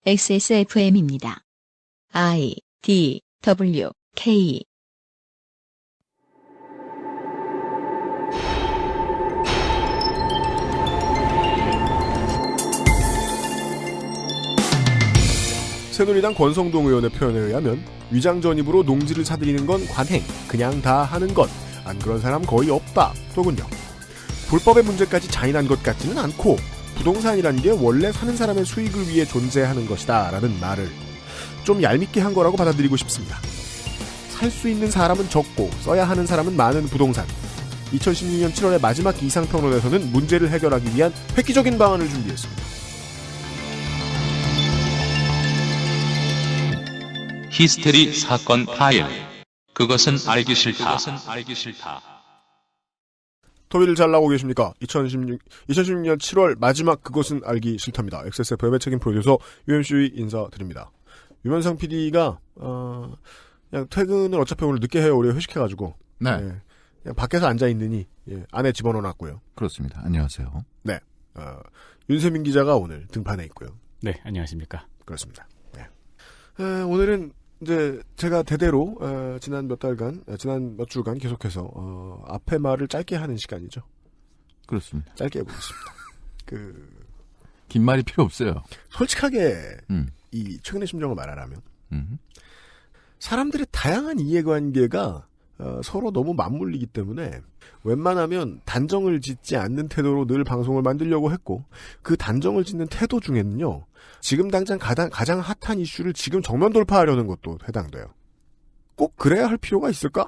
XSFM입니다. I, D, W, K. 새누리당 권성동 의원의 표현에 의하면 위장전입으로 농지를 사들이는 건 관행, 그냥 다 하는 것, 안 그런 사람 거의 없다, 더군요. 불법의 문제까지 잔인한 것 같지는 않고 부동산이라는 게 원래 사는 사람의 수익을 위해 존재하는 것이다 라는 말을 좀 얄밉게 한 거라고 받아들이고 싶습니다. 살 수 있는 사람은 적고 써야 하는 사람은 많은 부동산. 2016년 7월의 마지막 이상평론에서는 문제를 해결하기 위한 획기적인 방안을 준비했습니다. 히스테리 사건 파일. 그것은 알기 싫다. 토요일 잘 나오고 계십니까? 2016년 7월 마지막 그것은 알기 싫답니다. XSFM의 책임 프로듀서 UMC 인사드립니다. 유면상 PD가 그냥 퇴근을 어차피 오늘 늦게 해요. 우리 회식해가지고. 네. 예, 그냥 밖에서 앉아있느니 안에 집어넣어놨고요. 그렇습니다. 안녕하세요. 네. 윤세민 기자가 오늘 등판해 있고요. 네, 안녕하십니까. 그렇습니다. 네. 오늘은 이제 제가 대대로 지난 몇 주간 계속해서 앞에 말을 짧게 하는 시간이죠. 그렇습니다. 짧게 해보겠습니다. 긴 말이 필요 없어요. 솔직하게 이 최근의 심정을 말하라면 사람들의 다양한 이해관계가 서로 너무 맞물리기 때문에 웬만하면 단정을 짓지 않는 태도로 늘 방송을 만들려고 했고 그 단정을 짓는 태도 중에는요. 지금 당장 가장 핫한 이슈를 지금 정면 돌파하려는 것도 해당돼요. 꼭 그래야 할 필요가 있을까?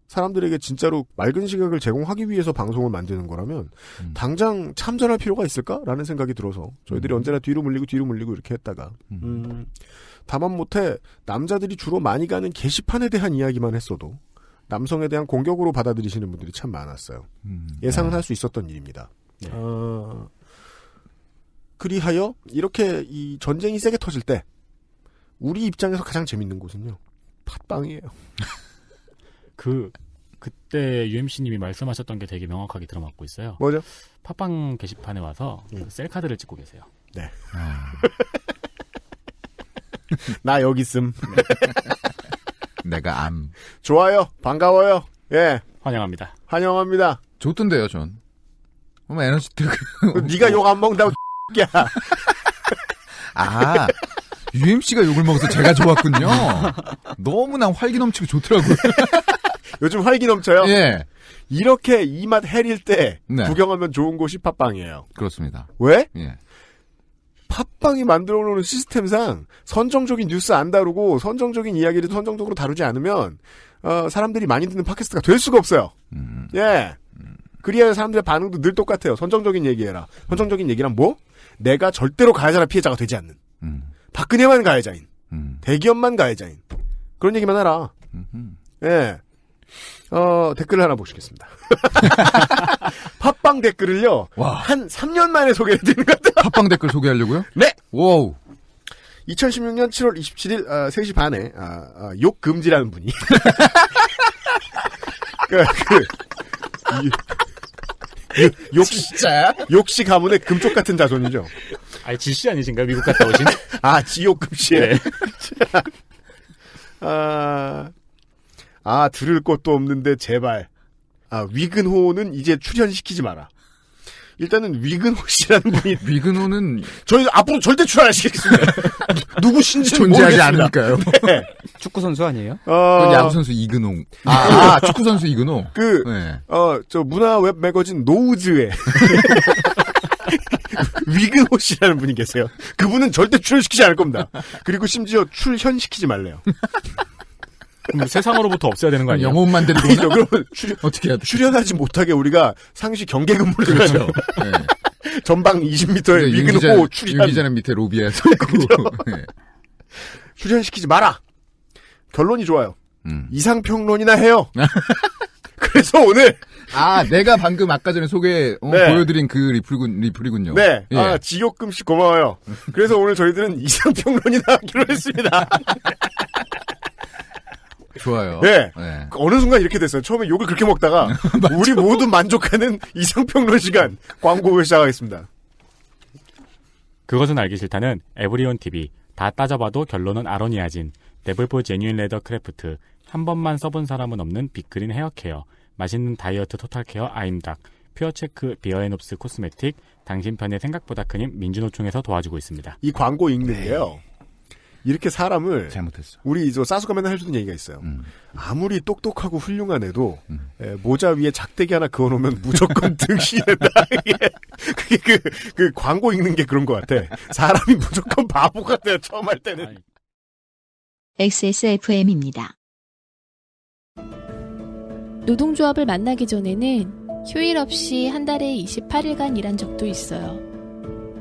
사람들에게 진짜로 맑은 시각을 제공하기 위해서 방송을 만드는 거라면 당장 참전할 필요가 있을까라는 생각이 들어서 저희들이 언제나 뒤로 물리고 이렇게 했다가 다만 못해 남자들이 주로 많이 가는 게시판에 대한 이야기만 했어도 남성에 대한 공격으로 받아들이시는 분들이 참 많았어요. 예상은 할 수 있었던 일입니다. 네. 그리하여 이렇게 이 전쟁이 세게 터질 때 우리 입장에서 가장 재밌는 곳은요. 팟빵이에요. 그때 UMC님이 말씀하셨던 게 되게 명확하게 들어맞고 있어요. 뭐죠? 팟빵 게시판에 와서 셀카드를 찍고 계세요. 네. 나 여기 있음. 내가 좋아요. 반가워요. 예. 환영합니다. 환영합니다. 좋던데요, 전. 에너지 네가 욕 안 먹는다고 야. UMC가 욕을 먹어서 제가 좋았군요. 너무나 활기 넘치고 좋더라고요. 요즘 활기 넘쳐요. 예. 이렇게 이 맛 해릴 때 네. 구경하면 좋은 곳이 팟빵이에요. 그렇습니다. 왜? 예. 팟빵이 만들어 놓은 시스템상 선정적인 뉴스 안 다루고 선정적인 이야기를 선정적으로 다루지 않으면 사람들이 많이 듣는 팟캐스트가 될 수가 없어요. 예. 그리야 사람들의 반응도 늘 똑같아요. 선정적인 얘기해라. 선정적인 얘기란 뭐? 내가 절대로 가해자나 피해자가 되지 않는. 박근혜만 가해자인. 대기업만 가해자인. 그런 얘기만 해라. 예. 댓글을 하나 보시겠습니다. 팟빵 댓글을요. 와. 한 3년 만에 소개해드리는 것 같아요. 팟빵 댓글 소개하려고요? 네. 와우. 2016년 7월 27일 3시 반에 욕 금지라는 분이 진짜야? 욕시 가문의 금쪽 같은 자손이죠. 지씨 아니신가요? 미국 갔다 오신? 지옥 금시. 네. 들을 것도 없는데 제발. 위근호는 이제 출연시키지 마라. 일단은 위근호 씨라는 분이 위근호는 저희 앞으로 절대 출연 안 시키겠습니다. 누구신지 존재하지 않으니까요. 네. 축구 선수 아니에요? 그건 야구 선수 이근호. 축구 선수 이근호. 네. 저 문화 웹 매거진 노우즈에 위근호 씨라는 분이 계세요. 그분은 절대 출연시키지 않을 겁니다. 그리고 심지어 출현시키지 말래요. 그럼 세상으로부터 없애야 되는 거 아니에요? 영혼만 되는 거죠. 그러면 어떻게 해야 돼? 출연하지 못하게 우리가 상시 경계 근무를 그렇죠. 네. 전방 20m에 위근호 출연. 유기자는 밑에 로비에 서 있고. 네. 출연시키지 마라. 결론이 좋아요. 이상평론이나 해요. 그래서 오늘 내가 방금 아까 전에 보여드린 그 리플이군요. 네. 예. 지옥금 씨 고마워요. 그래서 오늘 저희들은 이상평론이나 하기로 했습니다. 좋아요. 네. 네. 어느 순간 이렇게 됐어요. 처음에 욕을 그렇게 먹다가 우리 모두 만족하는 이상평론 시간 광고 후에 시작하겠습니다. 그것은 알기 싫다는 에브리온 TV, 다 따져봐도 결론은 아로니아진, 데블포 제뉴인 레더 크래프트, 한 번만 써본 사람은 없는 빅그린 헤어케어, 맛있는 다이어트 토탈케어 아임닭, 퓨어체크 비어앤옵스 코스메틱, 당신 편의 생각보다 큰 힘 민주노총에서 도와주고 있습니다. 이 광고 읽는 게요. 이렇게 사람을 잘못했어. 우리 사수가 맨날 해주는 얘기가 있어요. 아무리 똑똑하고 훌륭한 애도 모자 위에 작대기 하나 그어놓으면 무조건 등신한다. 그게 그 광고 읽는 게 그런 것 같아. 사람이 무조건 바보 같아요. 처음 할 때는. XSFM입니다. 노동조합을 만나기 전에는 휴일 없이 한 달에 28일간 일한 적도 있어요.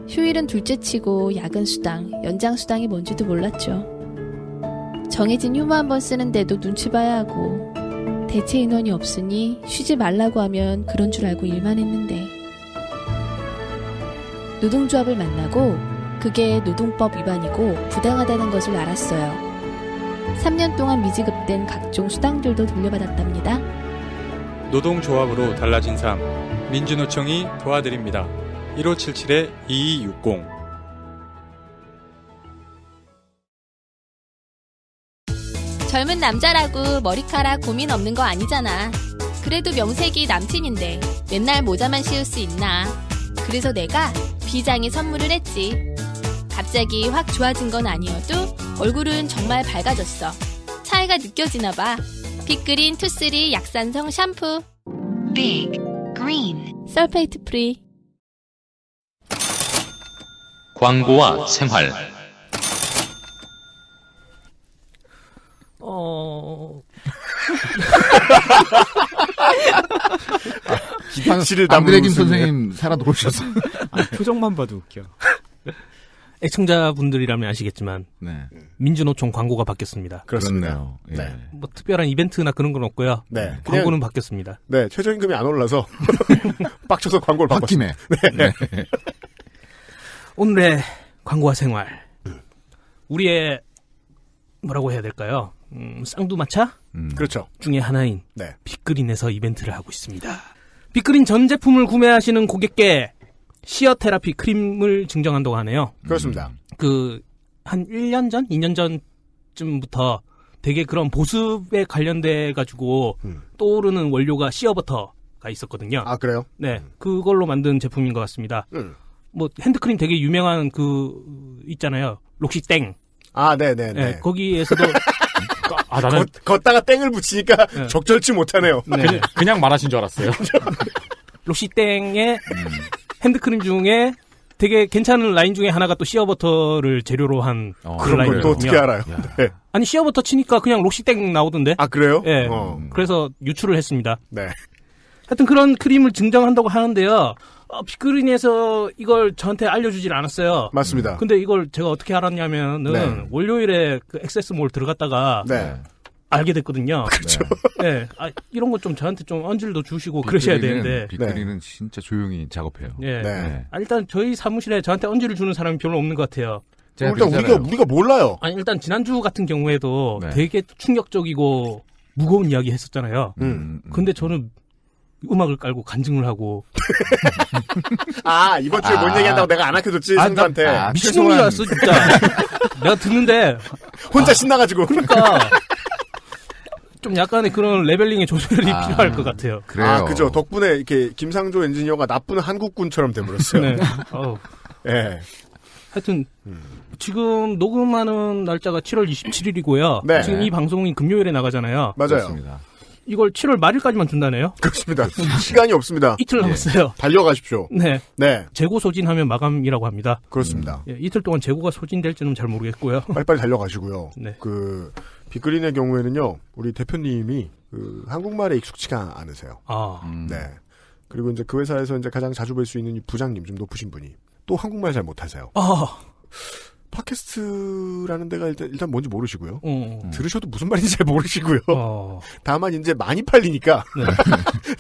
휴일은 둘째치고 야근 수당, 연장 수당이 뭔지도 몰랐죠. 정해진 휴무 한 번 쓰는데도 눈치 봐야 하고 대체 인원이 없으니 쉬지 말라고 하면 그런 줄 알고 일만 했는데 노동조합을 만나고 그게 노동법 위반이고 부당하다는 것을 알았어요. 3년 동안 미지급된 각종 수당들도 돌려받았답니다. 노동조합으로 달라진 삶 민주노총이 도와드립니다. 1577-2260 젊은 남자라고 머리카락 고민 없는 거 아니잖아. 그래도 명색이 남친인데 맨날 모자만 씌울 수 있나. 그래서 내가 비장의 선물을 했지. 갑자기 확 좋아진 건 아니어도 얼굴은 정말 밝아졌어. 차이가 느껴지나 봐. 빅그린 투쓰리 약산성 샴푸. 빅 그린 설페이트 프리. 광고와 생활. 기대치를 안드레 김 담은 선생님 살아 돌으셔서. 표정만 봐도 웃겨. 애청자분들이라면 아시겠지만 네. 민주노총 광고가 바뀌었습니다. 그렇습니다. 그렇네요. 예. 네. 뭐 특별한 이벤트나 그런 건 없고요. 네. 광고는 바뀌었습니다. 네, 최저임금이 안 올라서 빡쳐서 광고를 바꿨습니다. 바뀌네. 네. 오늘의 광고와 생활. 우리의 뭐라고 해야 될까요? 쌍두마차 그렇죠. 중에 하나인 네. 빅그린에서 이벤트를 하고 있습니다. 빅그린 전 제품을 구매하시는 고객께 시어 테라피 크림을 증정한다고 하네요. 그렇습니다. 한 1년 전, 2년 전쯤부터 되게 그런 보습에 관련돼 가지고 떠오르는 원료가 시어버터가 있었거든요. 아, 그래요? 네, 그걸로 만든 제품인 것 같습니다. 뭐 핸드크림 되게 유명한 있잖아요. 록시땡. 아, 네네네. 네, 거기에서도 나는 걷다가 땡을 붙이니까 네. 적절치 못하네요. 네, 그냥 말하신 줄 알았어요. 록시땡의 핸드크림 중에 되게 괜찮은 라인 중에 하나가 또 시어버터를 재료로 한 그런 그런 걸 또 라인이거든요. 어떻게 알아요? 네. 아니 시어버터 치니까 그냥 록시땡 나오던데. 아, 그래요? 예. 그래서 유출을 했습니다. 네. 하여튼 그런 크림을 증정한다고 하는데요. 빅그린에서 이걸 저한테 알려주질 않았어요. 맞습니다. 근데 이걸 제가 어떻게 알았냐면은 네. 월요일에 그 액세스몰 들어갔다가 네. 알게 됐거든요. 그렇죠. 네. 이런 거 좀 저한테 좀 언질도 주시고 그러셔야 되는데. 빅그린은 진짜 조용히 작업해요. 예. 네. 일단 저희 사무실에 저한테 언질을 주는 사람이 별로 없는 것 같아요. 제가 일단 그랬잖아요. 우리가 몰라요. 아니 일단 지난주 같은 경우에도 네. 되게 충격적이고 무거운 이야기 했었잖아요. 근데 저는 음악을 깔고 간증을 하고 아, 이번 주에 뭔 얘기한다고 내가 안 아껴줬지, 성도한테. 미친놈이 왔어 진짜. 내가 듣는데 혼자 신나가지고. 그러니까 좀 약간의 그런 레벨링의 조절이 필요할 것 같아요. 그래요. 아, 그죠. 덕분에 이렇게 김상조 엔지니어가 나쁜 한국군처럼 돼버렸어요. 네. 예. 하여튼 지금 녹음하는 날짜가 7월 27일이고요. 네. 지금 이 방송이 금요일에 나가잖아요. 맞아요. 그렇습니다. 이걸 7월 말일까지만 준다네요. 그렇습니다. 시간이 없습니다. 이틀 남았어요. 달려가십시오. 네. 네. 재고 소진하면 마감이라고 합니다. 그렇습니다. 예, 이틀 동안 재고가 소진될지는 잘 모르겠고요. 빨리빨리 달려가시고요. 네. 빅그린의 경우에는요, 우리 대표님이 한국말에 익숙치가 않으세요. 네. 그리고 이제 그 회사에서 이제 가장 자주 뵐 수 있는 이 부장님, 좀 높으신 분이 또 한국말 잘 못하세요. 팟캐스트라는 데가 일단 뭔지 모르시고요. 들으셔도 무슨 말인지 잘 모르시고요. 다만 이제 많이 팔리니까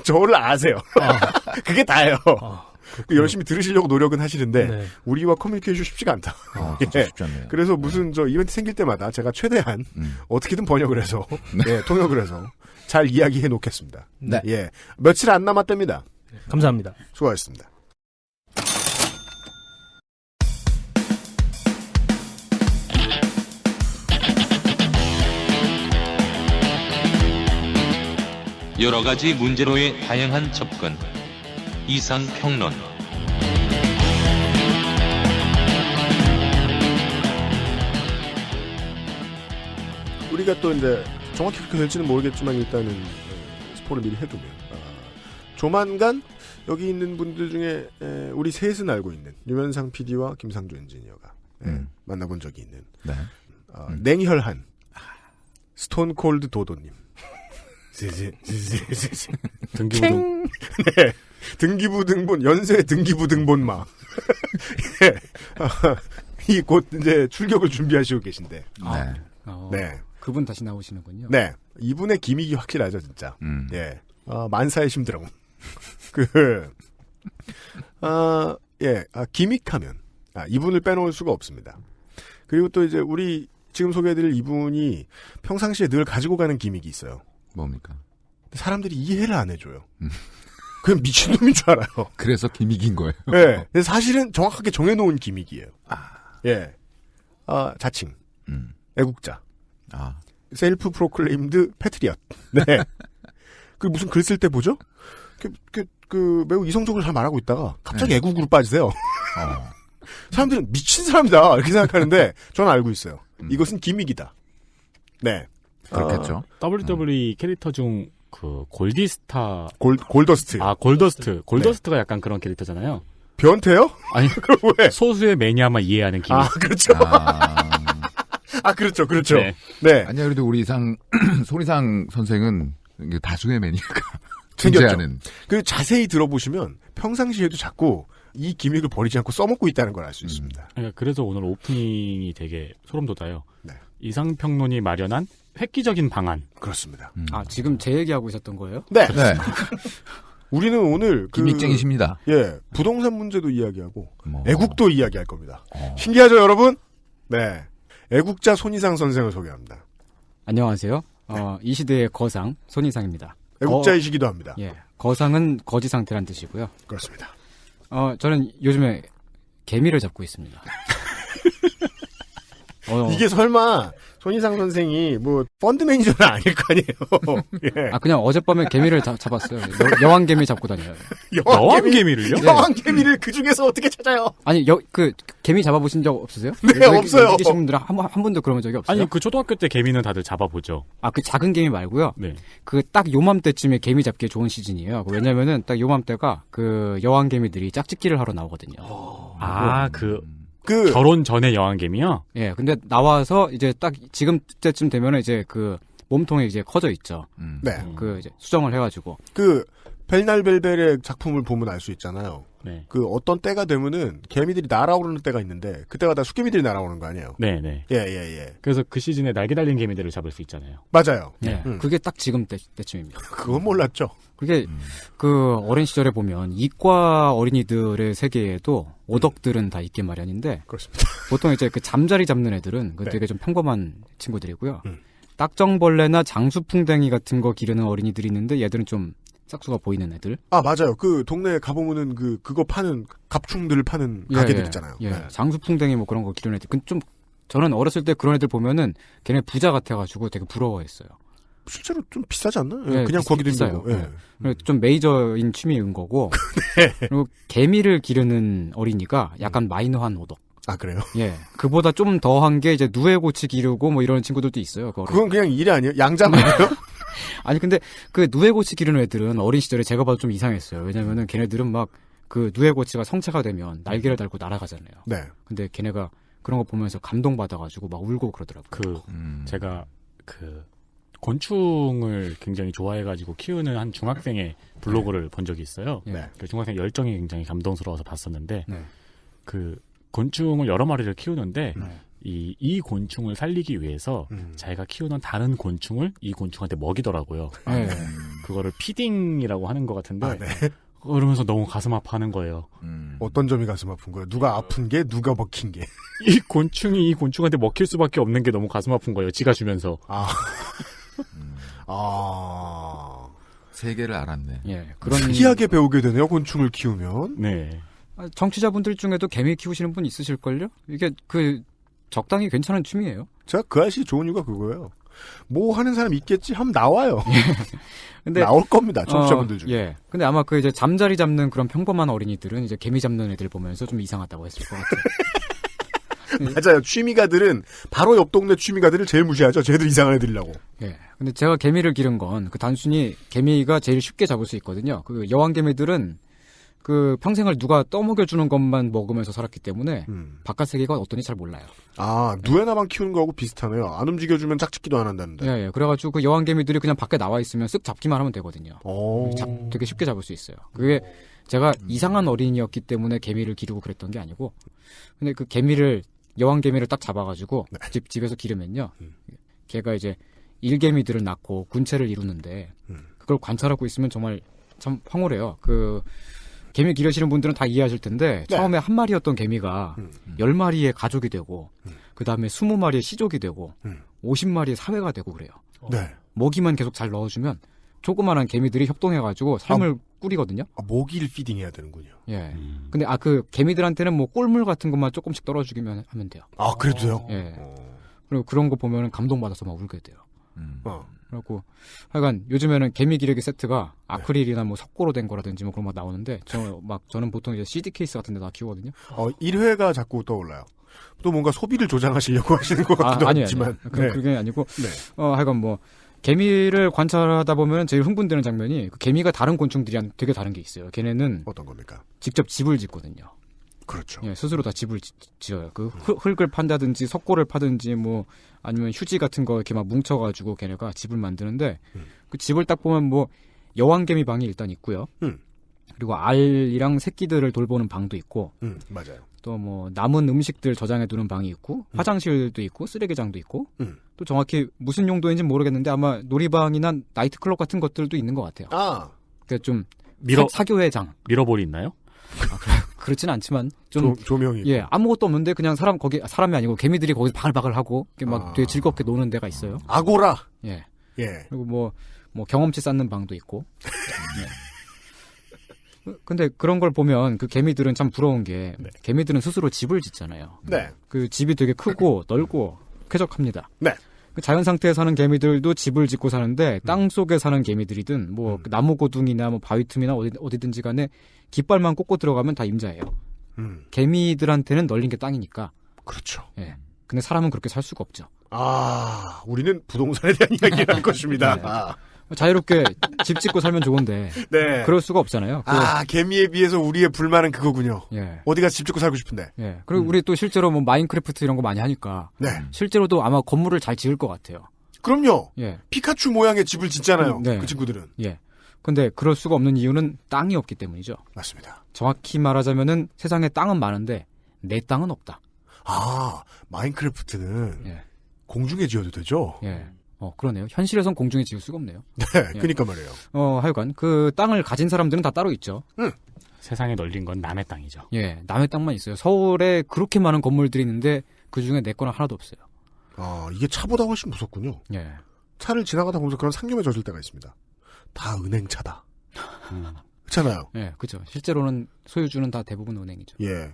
저를 아세요. 그게 다예요. 열심히 들으시려고 노력은 하시는데 네. 우리와 커뮤니케이션 쉽지가 않다. 진짜 예. 쉽지 않네요. 그래서 무슨 이벤트 생길 때마다 제가 최대한 어떻게든 번역을 해서 예, 통역을 해서 잘 이야기해 놓겠습니다. 네. 예, 며칠 안 남았답니다. 감사합니다. 수고하셨습니다. 여러 가지 문제로의 다양한 접근. 이상평론. 우리가 또 이제 정확히 그렇게 될지는 모르겠지만 일단은 스포를 미리 해두면 조만간 여기 있는 분들 중에 우리 셋은 알고 있는 유면상 PD와 김상조 엔지니어가 만나본 적이 있는 네. 냉혈한 스톤콜드 도도님. 등기부등 네. 등기부 등본 연쇄 등기부 등본마. 이 곧 이제 출격을 준비하시고 계신데. 네. 네. 그분 다시 나오시는군요. 네. 이분의 기믹이 확실하죠, 진짜. 예. 만사의 심드라고. 기믹하면, 이분을 빼놓을 수가 없습니다. 그리고 또 이제 우리 지금 소개해드릴 이분이 평상시에 늘 가지고 가는 기믹이 있어요. 뭡니까? 사람들이 이해를 안 해줘요. 그냥 미친놈인 줄 알아요. 그래서 기믹인 거예요. 네. 근데 사실은 정확하게 정해놓은 기믹이에요. 예. 자칭. 애국자. 셀프 프로클레임드 패트리엇. 네. 그 무슨 글 쓸 때 보죠? 매우 이성적으로 잘 말하고 있다가 갑자기 애국으로 빠지세요. 사람들은 미친 사람이다 이렇게 생각하는데 저는 알고 있어요. 이것은 기믹이다. 네. 그렇겠죠. WWE 캐릭터 중 그 골디스타 골더스트. 골더스트. 골더스트가 네. 약간 그런 캐릭터잖아요. 변태요? 아니, 왜? 소수의 매니아만 이해하는 기믹. 그렇죠. 그렇죠. 네. 네. 아니야, 그래도 우리 손이상 선생은 다수의 매니아가 생겼죠. 존재하는. 그 자세히 들어보시면 평상시에도 자꾸 이 기믹을 버리지 않고 써먹고 있다는 걸 알 수 있습니다. 그래서 오늘 오프닝이 되게 소름 돋아요. 네. 이상평론이 마련한 획기적인 방안. 그렇습니다. 지금 제 얘기하고 있었던 거예요? 네. 네. 우리는 오늘 기믹쟁이십니다. 예, 부동산 문제도 이야기하고 뭐. 애국도 이야기할 겁니다. 신기하죠, 여러분? 네. 애국자 손이상 선생을 소개합니다. 안녕하세요. 이 시대의 거상 손이상입니다. 애국자이시기도 합니다. 예. 거상은 거지 상태란 뜻이고요. 그렇습니다. 저는 요즘에 개미를 잡고 있습니다. 이게 설마 손이상 선생이 뭐 펀드 매니저는 아닐 거 아니에요. 예. 그냥 어젯밤에 개미를 잡았어요. 여왕개미 잡고 다녀요. 여왕개미를요? 여왕개미를 그 중에서 어떻게 찾아요? 아니, 개미 잡아보신 적 없으세요? 네, 없어요. 여기 계신 분들은 한 번도 그런 적이 없어요? 아니, 그 초등학교 때 개미는 다들 잡아보죠. 그 작은 개미 말고요. 네. 그 딱 요맘때쯤에 개미 잡기에 좋은 시즌이에요. 왜냐면은 딱 요맘때가 그 여왕개미들이 짝짓기를 하러 나오거든요. 결혼 전에 여왕개미요? 예, 근데 나와서 이제 딱 지금 때쯤 되면은 이제 그 몸통에 이제 커져 있죠. 네. 그 이제 수정을 해가지고. 벨날벨벨의 작품을 보면 알 수 있잖아요. 네. 어떤 때가 되면은 개미들이 날아오르는 때가 있는데 그때가 다 숫개미들이 날아오는 거 아니에요? 네네. 예. 그래서 그 시즌에 날개 달린 개미들을 잡을 수 있잖아요. 맞아요. 네. 그게 딱 지금 때쯤입니다. 그건 몰랐죠. 그게 그 어린 시절에 보면 이과 어린이들의 세계에도 오덕들은 다 있게 마련인데 그렇습니다. 보통 이제 그 잠자리 잡는 애들은 네. 되게 좀 평범한 친구들이고요. 딱정벌레나 장수풍뎅이 같은 거 기르는 어린이들이 있는데 얘들은 좀 싹수가 보이는 애들. 맞아요. 그 동네에 가보면은 그거 파는 갑충들을 파는 가게들 있잖아요. 예. 네. 장수풍뎅이 뭐 그런 거 기르는 애들. 좀 저는 어렸을 때 그런 애들 보면은 걔네 부자 같아가지고 되게 부러워했어요. 실제로 좀 비싸지 않나? 예, 그냥 거기도 비싸요. 있는 거. 예. 좀 메이저인 취미인 거고. 그리고 개미를 기르는 어린이가 약간 마이너한 오덕. 그래요? 예. 그보다 좀 더한 게 이제 누에고치 기르고 뭐 이런 친구들도 있어요. 그건 그냥 일 아니에요? 양자 아니에요? 아니 근데 그 누에고치 기르는 애들은 어린 시절에 제가 봐도 좀 이상했어요. 왜냐면은 걔네들은 막 그 누에고치가 성체가 되면 날개를 달고 날아가잖아요. 네. 근데 걔네가 그런 거 보면서 감동받아가지고 막 울고 그러더라고요. 제가 곤충을 굉장히 좋아해가지고 키우는 한 중학생의 블로그를 본 적이 있어요. 네. 그 중학생 열정이 굉장히 감동스러워서 봤었는데 네. 그 곤충을 여러 마리를 키우는데 네. 이 곤충을 살리기 위해서 자기가 키우는 다른 곤충을 이 곤충한테 먹이더라고요. 네. 그거를 피딩이라고 하는 것 같은데 네. 그러면서 너무 가슴 아파하는 거예요. 어떤 점이 가슴 아픈 거예요? 누가 아픈 게, 누가 먹힌 게? 이 곤충이 이 곤충한테 먹힐 수밖에 없는 게 너무 가슴 아픈 거예요. 지가 주면서. 세계를 알았네. 예. 그런 특이하게 배우게 되네요. 곤충을 키우면. 네. 청취자분들 중에도 개미 키우시는 분 있으실걸요? 이게 적당히 괜찮은 취미예요. 제가 그 아저씨 좋은 이유가 그거예요. 뭐 하는 사람 있겠지 하면 나와요. 근데 나올 겁니다. 청취자분들 중에. 예. 근데 아마 그 이제 잠자리 잡는 그런 평범한 어린이들은 이제 개미 잡는 애들 보면서 좀 이상하다고 했을 것 같아요. 맞아요. 취미가들은 바로 옆 동네 취미가들을 제일 무시하죠. 쟤들 이상한 애들이라고. 예. 근데 제가 개미를 기른 건 그 단순히 개미가 제일 쉽게 잡을 수 있거든요. 그 여왕 개미들은 그 평생을 누가 떠먹여주는 것만 먹으면서 살았기 때문에 바깥 세계가 어떤지 잘 몰라요. 아, 누에나만 키우는 거하고 비슷하네요. 안 움직여주면 짝짓기도 안 한다는데. 예, 예. 그래가지고 그 여왕 개미들이 그냥 밖에 나와 있으면 쓱 잡기만 하면 되거든요. 오. 되게 쉽게 잡을 수 있어요. 그게 제가 이상한 어린이였기 때문에 개미를 기르고 그랬던 게 아니고, 근데 그 개미를 여왕 개미를 딱 잡아가지고 네. 집에서 기르면요, 걔가 이제 일개미들을 낳고 군체를 이루는데 그걸 관찰하고 있으면 정말 참 황홀해요. 그 개미 기르시는 분들은 다 이해하실 텐데 네. 처음에 한 마리였던 개미가 10마리의 가족이 되고 그 다음에 20마리의 시족이 되고 50마리의 사회가 되고 그래요. 네. 먹이만 계속 잘 넣어주면 조그마한 개미들이 협동해가지고 삶을 꾸리거든요. 아, 모기를 피딩해야 되는군요. 예. 근데 그 개미들한테는 뭐 꿀물 같은 것만 조금씩 떨어주기만 하면 돼요. 아, 그래도요? 예. 그리고 그런 거 보면 감동받아서 막 울게 돼요. 그래갖고 하여간 요즘에는 개미 기르기 세트가 아크릴이나 뭐 석고로 된 거라든지 뭐 그런 거 나오는데 저는 보통 이제 CD 케이스 같은 데다 키우거든요. 1회가 자꾸 떠올라요. 또 뭔가 소비를 조장하시려고 하시는 것 같기도 하지만. 네. 그게 아니고 하여간 뭐 개미를 관찰하다 보면 제일 흥분되는 장면이 그 개미가 다른 곤충들이랑 되게 다른 게 있어요. 걔네는 어떤 겁니까? 직접 집을 짓거든요. 그렇죠. 예, 스스로 다 집을 지어요. 그 흙을 판다든지 석고를 파든지 뭐 아니면 휴지 같은 거 이렇게 막 뭉쳐가지고 걔네가 집을 만드는데 그 집을 딱 보면 뭐 여왕개미 방이 일단 있고요. 그리고 알이랑 새끼들을 돌보는 방도 있고. 맞아요. 또 뭐 남은 음식들 저장해 두는 방이 있고 화장실도 있고 쓰레기장도 있고 또 정확히 무슨 용도인지 모르겠는데 아마 놀이방이나 나이트클럽 같은 것들도 있는 것 같아요. 아, 그러니까 좀 미러- 사교회장. 미러볼이 있나요? 그렇진 않지만 좀 조명이 예, 아무것도 없는데 그냥 사람이 아니고 개미들이 거기서 바글바글 하고 막 되게 즐겁게 노는 데가 있어요. 아고라. 예. 예. 그리고 뭐 경험치 쌓는 방도 있고. 예. 근데 그런 걸 보면 그 개미들은 참 부러운 게 개미들은 스스로 집을 짓잖아요. 네. 그 집이 되게 크고 넓고 쾌적합니다. 네. 그 자연 상태에 사는 개미들도 집을 짓고 사는데 땅 속에 사는 개미들이든 뭐 나무 고둥이나 뭐 바위 틈이나 어디든지 간에 깃발만 꽂고 들어가면 다 임자예요. 개미들한테는 널린 게 땅이니까. 그렇죠. 예. 근데 사람은 그렇게 살 수가 없죠. 아, 우리는 부동산에 대한 이야기를 할 것입니다. 네. 아. 자유롭게 집 짓고 살면 좋은데. 네. 그럴 수가 없잖아요. 개미에 비해서 우리의 불만은 그거군요. 예. 어디가 집 짓고 살고 싶은데. 예. 그리고 우리 또 실제로 뭐 마인크래프트 이런 거 많이 하니까. 네. 실제로도 아마 건물을 잘 지을 것 같아요. 그럼요. 예. 피카츄 모양의 집을 짓잖아요. 네. 그 친구들은. 예. 근데 그럴 수가 없는 이유는 땅이 없기 때문이죠. 맞습니다. 정확히 말하자면은 세상에 땅은 많은데 내 땅은 없다. 아, 마인크래프트는 예. 공중에 지어도 되죠? 예. 그러네요. 현실에선 공중에 지을 수가 없네요. 네, 예. 그러니까 말이에요. 하여간 그 땅을 가진 사람들은 다 따로 있죠. 세상에 널린 건 남의 땅이죠. 예, 남의 땅만 있어요. 서울에 그렇게 많은 건물들이 있는데 그 중에 내 거는 하나도 없어요. 아, 이게 차보다 훨씬 무섭군요. 예. 차를 지나가다 보면서 그런 상념에 젖을 때가 있습니다. 다 은행차다. 그렇잖아요. 예, 그죠. 실제로는 소유주는 다 대부분 은행이죠. 예.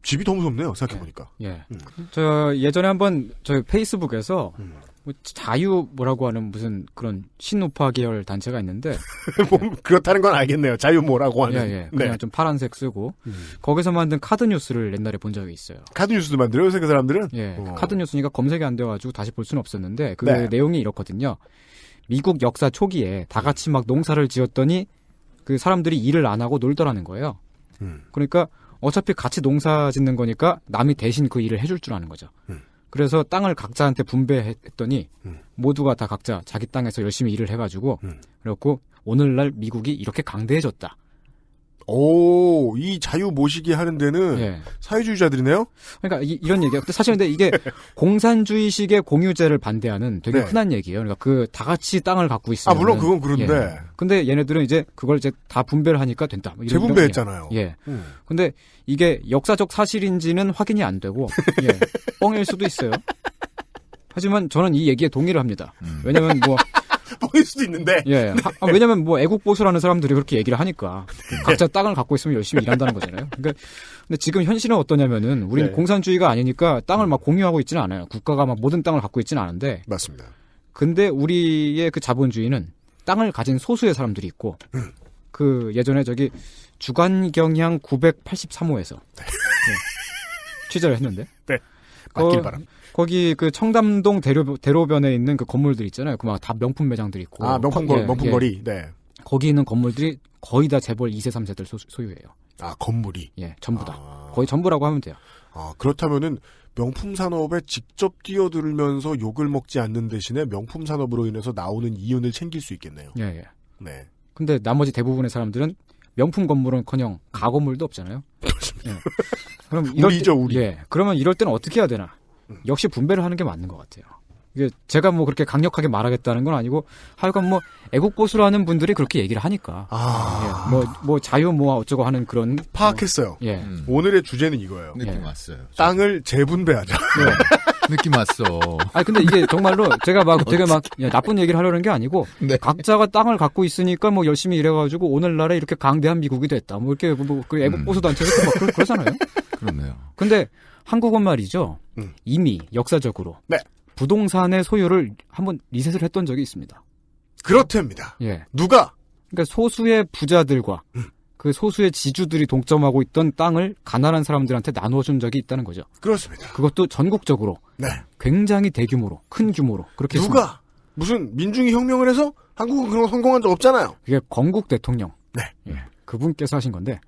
집이 더 무섭네요. 생각해보니까. 예. 저 예전에 한번 저희 페이스북에서 뭐 자유 뭐라고 하는 무슨 그런 신우파 계열 단체가 있는데 뭐, 그렇다는 건 알겠네요. 자유 뭐라고 하는. 예. 그냥 네. 좀 파란색 쓰고 거기서 만든 카드 뉴스를 옛날에 본 적이 있어요. 카드 뉴스도 만들어요, 요새 그 사람들은? 예. 카드 뉴스니까 검색이 안 돼가지고 다시 볼 수는 없었는데 그 네. 내용이 이렇거든요. 미국 역사 초기에 다 같이 막 농사를 지었더니 그 사람들이 일을 안 하고 놀더라는 거예요. 그러니까 어차피 같이 농사 짓는 거니까 남이 대신 그 일을 해줄 줄 아는 거죠. 그래서 땅을 각자한테 분배했더니 모두가 다 각자 자기 땅에서 열심히 일을 해가지고 그래갖고 오늘날 미국이 이렇게 강대해졌다. 오, 이 자유 모시기 하는 데는 예. 사회주의자들이네요? 그러니까 이런 얘기예요. 근데 사실 근데 이게 공산주의식의 공유제를 반대하는 되게 네. 흔한 얘기예요. 그러니까 그 다 같이 땅을 갖고 있으면 물론 그건 그런데. 예. 근데 얘네들은 이제 그걸 이제 다 분배를 하니까 된다. 뭐 이런 재분배했잖아요. 예. 근데 이게 역사적 사실인지는 확인이 안 되고 예. 뻥일 수도 있어요. 하지만 저는 이 얘기에 동의를 합니다. 왜냐면 뭐 뻥일 수도 있는데. 예. 왜냐면 뭐 애국 보수라는 사람들이 그렇게 얘기를 하니까 각자 땅을 갖고 있으면 열심히 일한다는 거잖아요. 그러니까 근데 지금 현실은 어떠냐면은 우리는 네. 공산주의가 아니니까 땅을 막 공유하고 있지는 않아요. 국가가 막 모든 땅을 갖고 있지는 않은데 맞습니다. 근데 우리의 그 자본주의는 땅을 가진 소수의 사람들이 있고 그 예전에 저기 주간경향 983호에서 취재를 했는데 네. 맞길 바람. 거기 그 청담동 대로변에 있는 그 건물들 있잖아요. 그 막 다 명품 매장들 있고. 아, 명품거리. 네. 거기 있는 건물들이 거의 다 재벌 2세, 3세들 소유예요. 아, 건물이? 예, 전부 다. 거의 전부라고 하면 돼요. 아, 그렇다면은 명품 산업에 직접 뛰어들면서 욕을 먹지 않는 대신에 명품 산업으로 인해서 나오는 이윤을 챙길 수 있겠네요. 예, 예. 네. 근데 나머지 대부분의 사람들은 명품 건물은커녕 가건물도 없잖아요. 예. 그럼 우리죠, 우리. 예. 그러면 이럴 때는 어떻게 해야 되나? 역시 분배를 하는 게 맞는 것 같아요. 이게 제가 뭐 그렇게 강력하게 말하겠다는 건 아니고 하여간 뭐 애국보수라는 분들이 그렇게 얘기를 하니까 예. 뭐 자유 뭐 어쩌고 하는 그런 파악했어요. 예. 오늘의 주제는 이거예요. 느낌 왔어요. 땅을 재분배하자. 네. 느낌 왔어. 아니 근데 이게 정말로 제가 막 되게 막 나쁜 얘기를 하려는 게 아니고 네. 각자가 땅을 갖고 있으니까 뭐 열심히 일해가지고 오늘날에 이렇게 강대한 미국이 됐다. 뭐 이렇게 그 애국보수 단체에서 막 그러잖아요. 그렇네요. 근데 한국은 말이죠. 이미 역사적으로 네. 부동산의 소유를 한번 리셋을 했던 적이 있습니다. 그렇답니다. 예. 누가? 그러니까 소수의 부자들과 그 소수의 지주들이 동점하고 있던 땅을 가난한 사람들한테 나누어준 적이 있다는 거죠. 그렇습니다. 그것도 전국적으로 네. 굉장히 대규모로 큰 규모로 그렇게 누가? 했습니다. 무슨 민중이 혁명을 해서 한국은 그런 거 성공한 적 없잖아요. 그게 건국 대통령. 네. 예. 그분께서 하신 건데.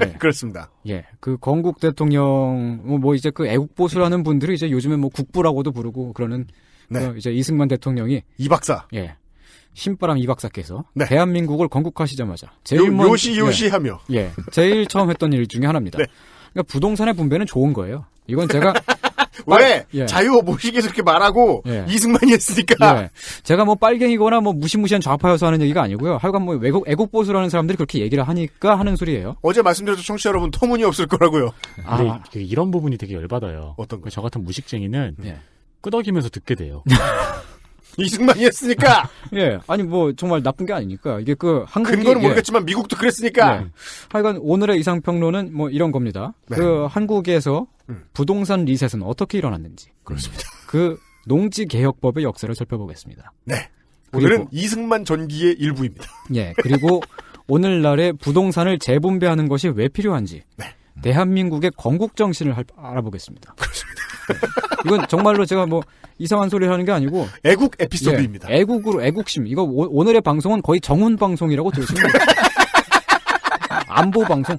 예. 그렇습니다. 예. 그 건국 대통령 뭐 이제 그 애국보수라는 분들이 이제 요즘에 뭐 국부라고도 부르고 그러는 네. 그 이제 이승만 대통령이 이 박사. 예. 신바람 이 박사께서 네. 대한민국을 건국하시자마자 제일 먼저 하며 예. 제일 처음 했던 일 중에 하나입니다. 네. 그러니까 부동산의 분배는 좋은 거예요. 이건 제가 왜? 예. 자유 모시기에서 그렇게 말하고 예. 이승만이 했으니까. 예. 제가 뭐 빨갱이거나 뭐 무시무시한 좌파여서 하는 얘기가 아니고요. 하여간 뭐 애국보수라는 사람들이 그렇게 얘기를 하니까 하는 소리예요. 어제 말씀드렸죠, 청취자 여러분. 터무니없을 거라고요. 근데 이런 부분이 되게 열받아요. 어떤 거? 저 같은 무식쟁이는 예. 끄덕이면서 듣게 돼요. 이승만이 했으니까. 예. 아니 뭐 정말 나쁜 게 아니니까. 이게 그 한국이 근거는 모르겠지만 미국도 그랬으니까. 예. 하여간 오늘의 이상평론은 뭐 이런 겁니다. 네. 그 한국에서 부동산 리셋은 어떻게 일어났는지. 그렇습니다. 그 농지개혁법의 역사를 살펴보겠습니다. 네. 오늘은 이승만 전기의 일부입니다. 예. 그리고 오늘날의 부동산을 재분배하는 것이 왜 필요한지. 네. 대한민국의 건국 정신을 알아보겠습니다. 그렇습니다. 이건 정말로 제가 뭐 이상한 소리를 하는 게 아니고 애국 에피소드입니다. 예, 애국으로 애국심. 이거 오늘의 방송은 거의 정훈 방송이라고 들으시면 돼요. 안보 방송.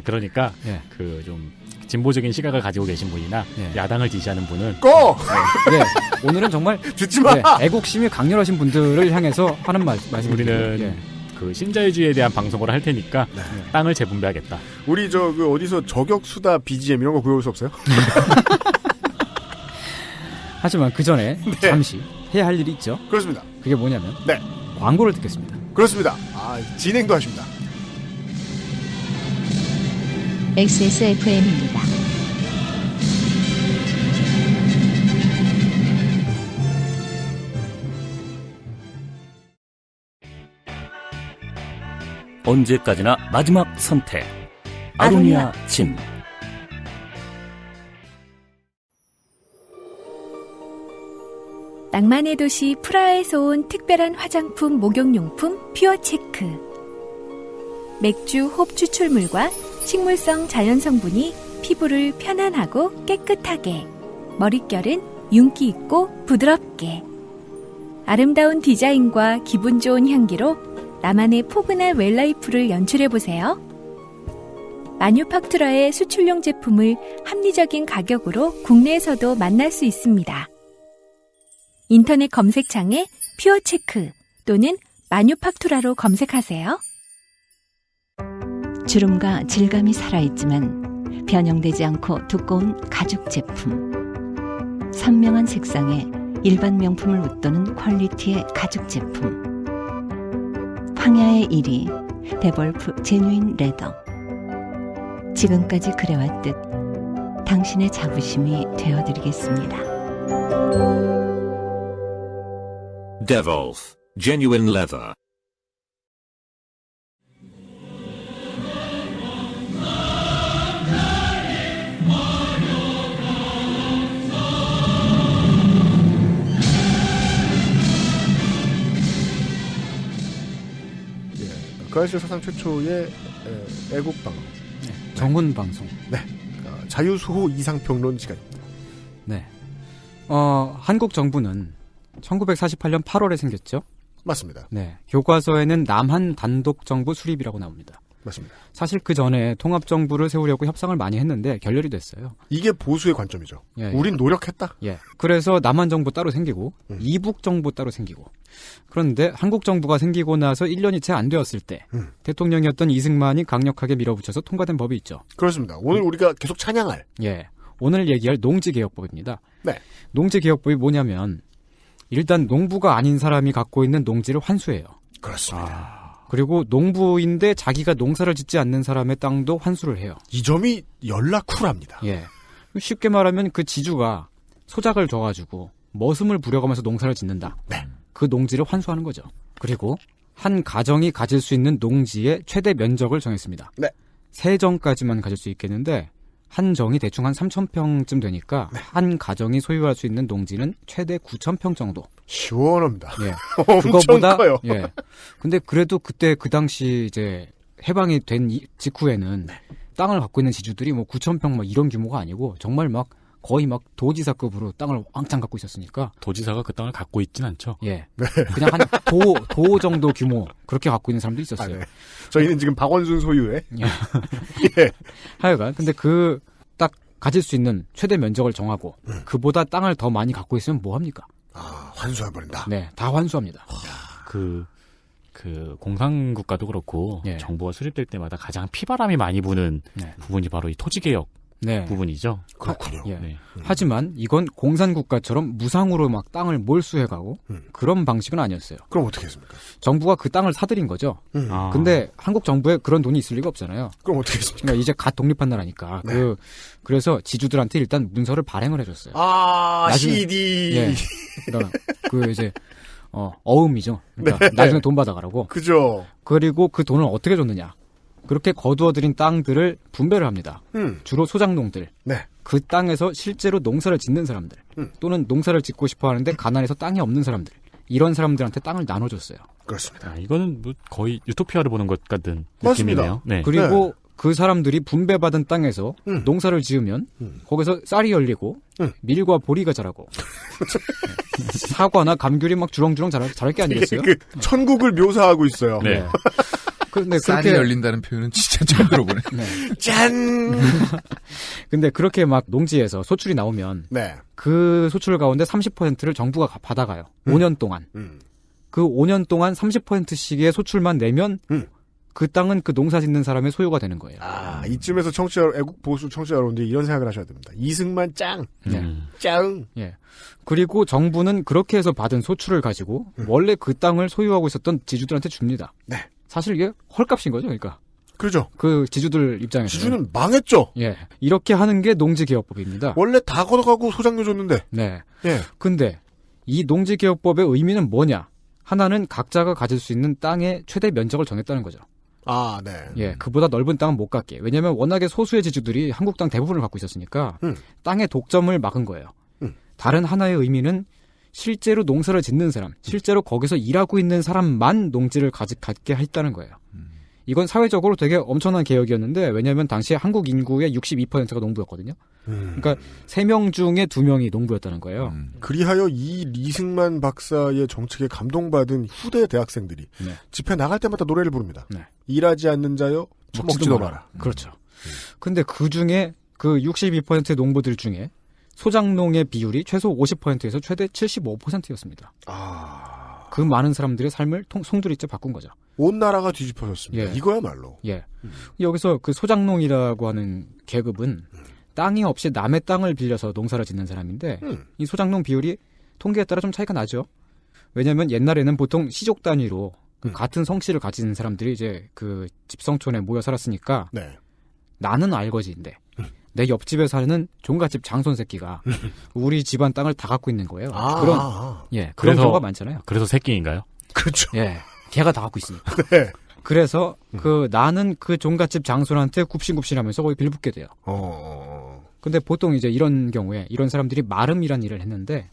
그러니까 예. 그 좀 진보적인 시각을 가지고 계신 분이나 예. 야당을 지지하는 분은 꺼! 예. 오늘은 정말 듣지 마. 예, 애국심이 강렬하신 분들을 향해서 하는 말씀입니다. 우리는 예. 그 신자유주의에 대한 방송을 할 테니까 땅을 재분배하겠다. 우리 그 어디서 저격수다 BGM 이런 거 구해올 수 없어요? 하지만 그 전에 잠시 해야 할 일이 있죠. 그렇습니다. 그게 뭐냐면 네. 광고를 듣겠습니다. 그렇습니다. 진행도 하십니다. XSFM입니다. 언제까지나 마지막 선택. 아로니아 침. 낭만의 도시 프라하에서 온 특별한 화장품 목욕용품 퓨어체크. 맥주 홉 추출물과 식물성 자연성분이 피부를 편안하고 깨끗하게, 머릿결은 윤기 있고 부드럽게. 아름다운 디자인과 기분 좋은 향기로 나만의 포근한 웰라이프를 연출해보세요. 마뉴팍투라의 수출용 제품을 합리적인 가격으로 국내에서도 만날 수 있습니다. 인터넷 검색창에 퓨어체크 또는 마뉴팍투라로 검색하세요. 주름과 질감이 살아있지만 변형되지 않고 두꺼운 가죽 제품. 선명한 색상에 일반 명품을 웃도는 퀄리티의 가죽 제품. 황야의 1위 데볼프 제뉴인 레더. 지금까지 그래왔듯 당신의 자부심이 되어드리겠습니다. Devolf Genuine Leather. 북한시 사상 최초의 애국방송. 네, 정훈방송. 네. 자유수호 이상평론 시간입니다. 네. 한국 정부는 1948년 8월에 생겼죠? 맞습니다. 네. 교과서에는 남한 단독 정부 수립이라고 나옵니다. 맞습니다. 사실 그 전에 통합정부를 세우려고 협상을 많이 했는데 결렬이 됐어요. 이게 보수의 관점이죠. 예, 우린 노력했다. 예. 그래서 남한 정부 따로 생기고 이북 정부 따로 생기고 그런데 한국 정부가 생기고 나서 1년이 채 안 되었을 때 대통령이었던 이승만이 강력하게 밀어붙여서 통과된 법이 있죠. 그렇습니다. 오늘 우리가 계속 찬양할. 예. 오늘 얘기할 농지개혁법입니다. 네. 농지개혁법이 뭐냐면 일단 농부가 아닌 사람이 갖고 있는 농지를 환수해요. 그렇습니다. 그리고 농부인데 자기가 농사를 짓지 않는 사람의 땅도 환수를 해요. 이 점이 연락 쿨합니다. 예. 쉽게 말하면 그 지주가 소작을 줘가지고 머슴을 부려가면서 농사를 짓는다. 네. 그 농지를 환수하는 거죠. 그리고 한 가정이 가질 수 있는 농지의 최대 면적을 정했습니다. 네. 3정까지만 가질 수 있겠는데 한 정이 대충 한 3,000평쯤 되니까 한 가정이 소유할 수 있는 농지는 최대 9,000평 정도. 시원합니다. 예. 엄청 그거보다 커요. 예. 근데 그래도 그때 그 당시 이제 해방이 된 직후에는 땅을 갖고 있는 지주들이 뭐 9,000평 막 이런 규모가 아니고 정말 막 거의 막 도지사급으로 땅을 왕창 갖고 있었으니까. 도지사가 그 땅을 갖고 있진 않죠. 예. 네. 그냥 한 도 정도 규모 그렇게 갖고 있는 사람도 있었어요. 네. 저희는 지금 박원순 소유의. 예. 예. 하여간 근데 그 딱 가질 수 있는 최대 면적을 정하고 그보다 땅을 더 많이 갖고 있으면 뭐 합니까? 환수해버린다. 네, 다 환수합니다. 그 공산국가도 그렇고 예. 정부가 수립될 때마다 가장 피바람이 많이 부는 부분이 바로 이 토지개혁 네. 부분이죠. 그렇군요. 예. 네. 하지만 이건 공산국가처럼 무상으로 막 땅을 몰수해가고 그런 방식은 아니었어요. 그럼 어떻게 했습니까? 정부가 그 땅을 사들인 거죠. 아. 근데 한국 정부에 그런 돈이 있을 리가 없잖아요. 그럼 어떻게 했습니까? 그러니까 이제 갓 독립한 나라니까. 네. 그래서 지주들한테 일단 문서를 발행을 해줬어요. CD. 예. 그러니까 그 이제 어음이죠. 그러니까 네. 나중에 돈 받아가라고. 그죠. 그리고 그 돈을 어떻게 줬느냐. 그렇게 거두어들인 땅들을 분배를 합니다. 주로 소작농들. 네. 그 땅에서 실제로 농사를 짓는 사람들. 또는 농사를 짓고 싶어 하는데 가난해서 땅이 없는 사람들. 이런 사람들한테 땅을 나눠줬어요. 그렇습니다. 이거는 뭐 거의 유토피아를 보는 것 같은 맞습니다. 느낌이네요. 네. 그리고 그 사람들이 분배받은 땅에서 농사를 지으면 거기서 쌀이 열리고 밀과 보리가 자라고 사과나 감귤이 막 주렁주렁 자랄 게 아니겠어요? 그 천국을 묘사하고 있어요. 네. 근데 쌀이 그렇게 열린다는 표현은 진짜 처음 들어보네. 네. 짠! 근데 그렇게 막 농지에서 소출이 나오면 네. 그 소출 가운데 30%를 정부가 받아가요. 5년 동안. 그 5년 동안 30%씩의 소출만 내면 그 땅은 그 농사 짓는 사람의 소유가 되는 거예요. 이쯤에서 애국 보수 청취자 여러분들이 이런 생각을 하셔야 됩니다. 이승만 짱! 짱! 예. 그리고 정부는 그렇게 해서 받은 소출을 가지고 원래 그 땅을 소유하고 있었던 지주들한테 줍니다. 네. 사실 이게 헐값인 거죠, 그러니까. 그렇죠. 그 지주들 입장에서. 지주는 망했죠. 예. 이렇게 하는 게 농지개혁법입니다. 원래 다 걷어가고 소장료 줬는데. 네. 예. 근데 이 농지개혁법의 의미는 뭐냐? 하나는 각자가 가질 수 있는 땅의 최대 면적을 정했다는 거죠. 네. 예, 그보다 넓은 땅은 못 갖게. 왜냐면 워낙에 소수의 지주들이 한국 땅 대부분을 갖고 있었으니까 땅의 독점을 막은 거예요. 다른 하나의 의미는 실제로 농사를 짓는 사람, 실제로 거기서 일하고 있는 사람만 농지를 갖게 했다는 거예요. 이건 사회적으로 되게 엄청난 개혁이었는데 왜냐하면 당시에 한국 인구의 62%가 농부였거든요. 그러니까 3명 중에 2명이 농부였다는 거예요. 그리하여 이 이승만 박사의 정책에 감동받은 후대 대학생들이 집회 나갈 때마다 노래를 부릅니다. 일하지 않는 자여 먹지도 마라. 그렇죠. 근데 그 중에 그 62%의 농부들 중에 소작농의 비율이 최소 50%에서 최대 75%였습니다. 그 많은 사람들의 삶을 송두리째 바꾼 거죠. 온 나라가 뒤집어졌습니다. 예. 이거야말로. 예. 여기서 그 소작농이라고 하는 계급은 땅이 없이 남의 땅을 빌려서 농사를 짓는 사람인데 이 소작농 비율이 통계에 따라 좀 차이가 나죠. 왜냐하면 옛날에는 보통 시족 단위로 같은 성씨를 가진 사람들이 이제 그 집성촌에 모여 살았으니까 나는 알거지인데 내 옆집에 사는 종갓집 장손 새끼가 우리 집안 땅을 다 갖고 있는 거예요. 그런 경우가 많잖아요. 그래서 새끼인가요? 그렇죠. 예, 걔가 다 갖고 있으니까. 네. 그래서 나는 그 종갓집 장손한테 굽신굽신하면서 거의 빌붙게 돼요. 근데 보통 이제 이런 경우에 이런 사람들이 마름이란 일을 했는데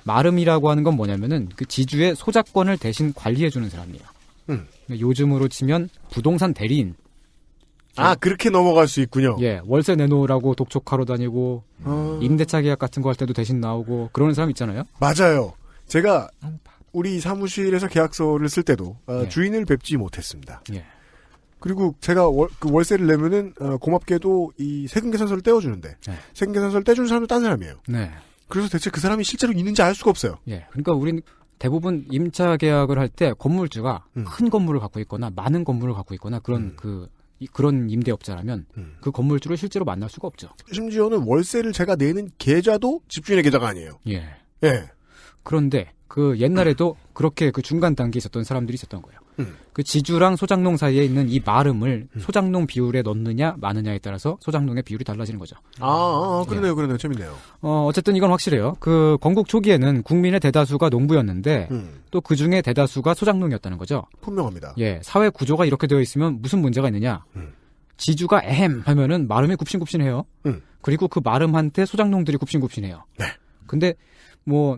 마름이라고 하는 건 뭐냐면은 그 지주의 소작권을 대신 관리해주는 사람이에요. 요즘으로 치면 부동산 대리인. 그렇게 넘어갈 수 있군요. 예, 월세 내놓으라고 독촉하러 다니고 임대차 계약 같은 거 할 때도 대신 나오고 그러는 사람 있잖아요. 맞아요. 제가 우리 사무실에서 계약서를 쓸 때도 예. 주인을 뵙지 못했습니다. 예. 그리고 제가 그 월세를 내면은 고맙게도 이 세금 계산서를 떼어주는데 네. 세금 계산서를 떼준 사람도 딴 사람이에요. 네. 그래서 대체 그 사람이 실제로 있는지 알 수가 없어요. 예. 그러니까 우린 대부분 임차 계약을 할 때 건물주가 큰 건물을 갖고 있거나 많은 건물을 갖고 있거나 그런 그런 임대업자라면 그 건물주를 실제로 만날 수가 없죠. 심지어는 월세를 제가 내는 계좌도 집주인의 계좌가 아니에요. 예. 예. 그런데 그 옛날에도 그렇게 그 중간 단계에 있었던 사람들이 있었던 거예요. 그 지주랑 소장농 사이에 있는 이 마름을 소장농 비율에 넣느냐 마느냐에 따라서 소장농의 비율이 달라지는 거죠. 그러네요. 재밌네요. 어쨌든 이건 확실해요. 그 건국 초기에는 국민의 대다수가 농부였는데 또 그 중에 대다수가 소장농이었다는 거죠. 분명합니다. 예, 사회 구조가 이렇게 되어 있으면 무슨 문제가 있느냐? 지주가 에헴 하면은 마름이 굽신굽신해요. 그리고 그 마름한테 소장농들이 굽신굽신해요. 네. 근데 뭐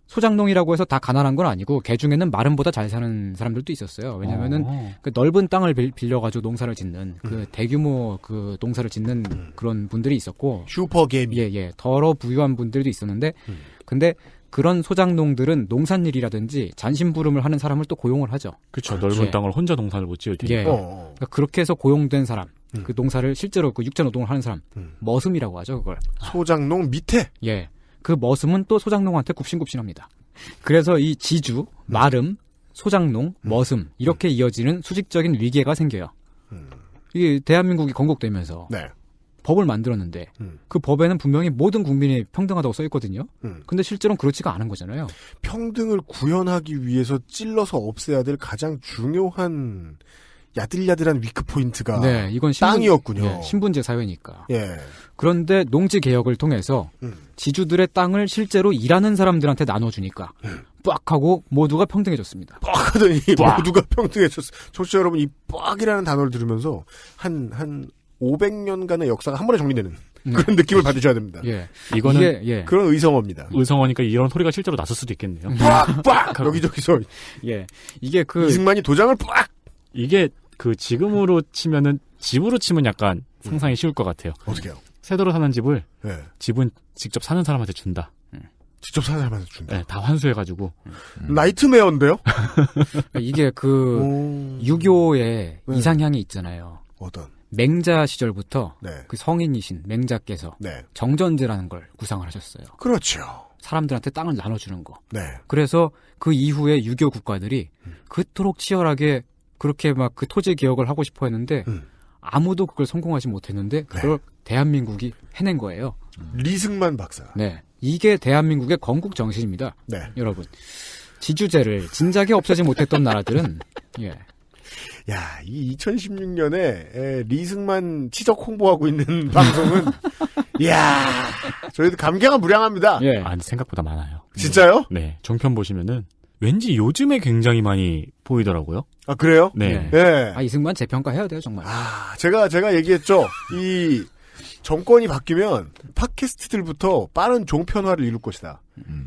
소장농이라고 해서 다 가난한 건 아니고 개 중에는 마름보다 잘 사는 사람들도 있었어요. 왜냐면은 그 넓은 땅을 빌려가지고 농사를 짓는 그 대규모 그 농사를 짓는 그런 분들이 있었고 슈퍼개미. 예, 더러 부유한 분들도 있었는데 근데 그런 소장농들은 농산일이라든지 잔심부름을 하는 사람을 또 고용을 하죠. 그렇죠. 넓은 땅을 혼자 농사를 못 지을 테니까. 예. 그러니까 그렇게 해서 고용된 사람, 그 농사를 실제로 그 육체 노동을 하는 사람, 머슴이라고 하죠, 그걸. 소장농 밑에. 예. 그 머슴은 또 소장농한테 굽신굽신합니다. 그래서 이 지주, 마름, 소장농, 머슴 이렇게 이어지는 수직적인 위계가 생겨요. 이게 대한민국이 건국되면서 네. 법을 만들었는데 그 법에는 분명히 모든 국민이 평등하다고 써 있거든요. 근데 실제로는 그렇지가 않은 거잖아요. 평등을 구현하기 위해서 찔러서 없애야 될 가장 중요한 야들야들한 위크 포인트가 네, 이건 땅이었군요. 예, 신분제 사회니까. 예. 그런데 농지 개혁을 통해서 지주들의 땅을 실제로 일하는 사람들한테 나눠주니까 빡 하고 모두가 평등해졌습니다. 빡 하더니 모두가 평등해졌어. 청취자 여러분, 이 빡이라는 단어를 들으면서 한 500년간의 역사가 한 번에 정리되는 그런 느낌을 받으셔야 됩니다. 예. 이거는 그런 의성어입니다. 의성어니까 이런 소리가 실제로 났을 수도 있겠네요. 빡! 여기저기서. 예. 이게 이승만이 도장을 빡! 이게 그 지금으로 치면은 집으로 치면 약간 상상이 쉬울 것 같아요. 어떻게요? 새도로 사는 집을 네. 집은 직접 사는 사람한테 준다. 직접 사는 사람한테 준다. 네, 다 환수해가지고. 나이트메어인데요? 이게 그 유교의 이상향이 있잖아요. 어떤? 맹자 시절부터 네. 그 성인이신 맹자께서 네. 정전제라는 걸 구상을 하셨어요. 그렇죠. 사람들한테 땅을 나눠주는 거. 네. 그래서 그 이후에 유교 국가들이 그토록 치열하게 그렇게 막 그 토지 개혁을 하고 싶어 했는데 아무도 그걸 성공하지 못했는데 그걸 대한민국이 해낸 거예요. 리승만 박사. 네. 이게 대한민국의 건국 정신입니다. 네. 여러분. 지주제를 진작에 없애지 못했던 나라들은 예. 야, 이 2016년에 리승만 치적 홍보하고 있는 방송은 이야, 저희도 감개가 무량합니다. 예. 아니, 생각보다 많아요. 진짜요? 네. 종편 보시면은 왠지 요즘에 굉장히 많이 보이더라고요. 아, 그래요? 네. 네. 아, 이승만 재평가해야 돼요, 정말. 제가 얘기했죠. 이 정권이 바뀌면 팟캐스트들부터 빠른 종편화를 이룰 것이다.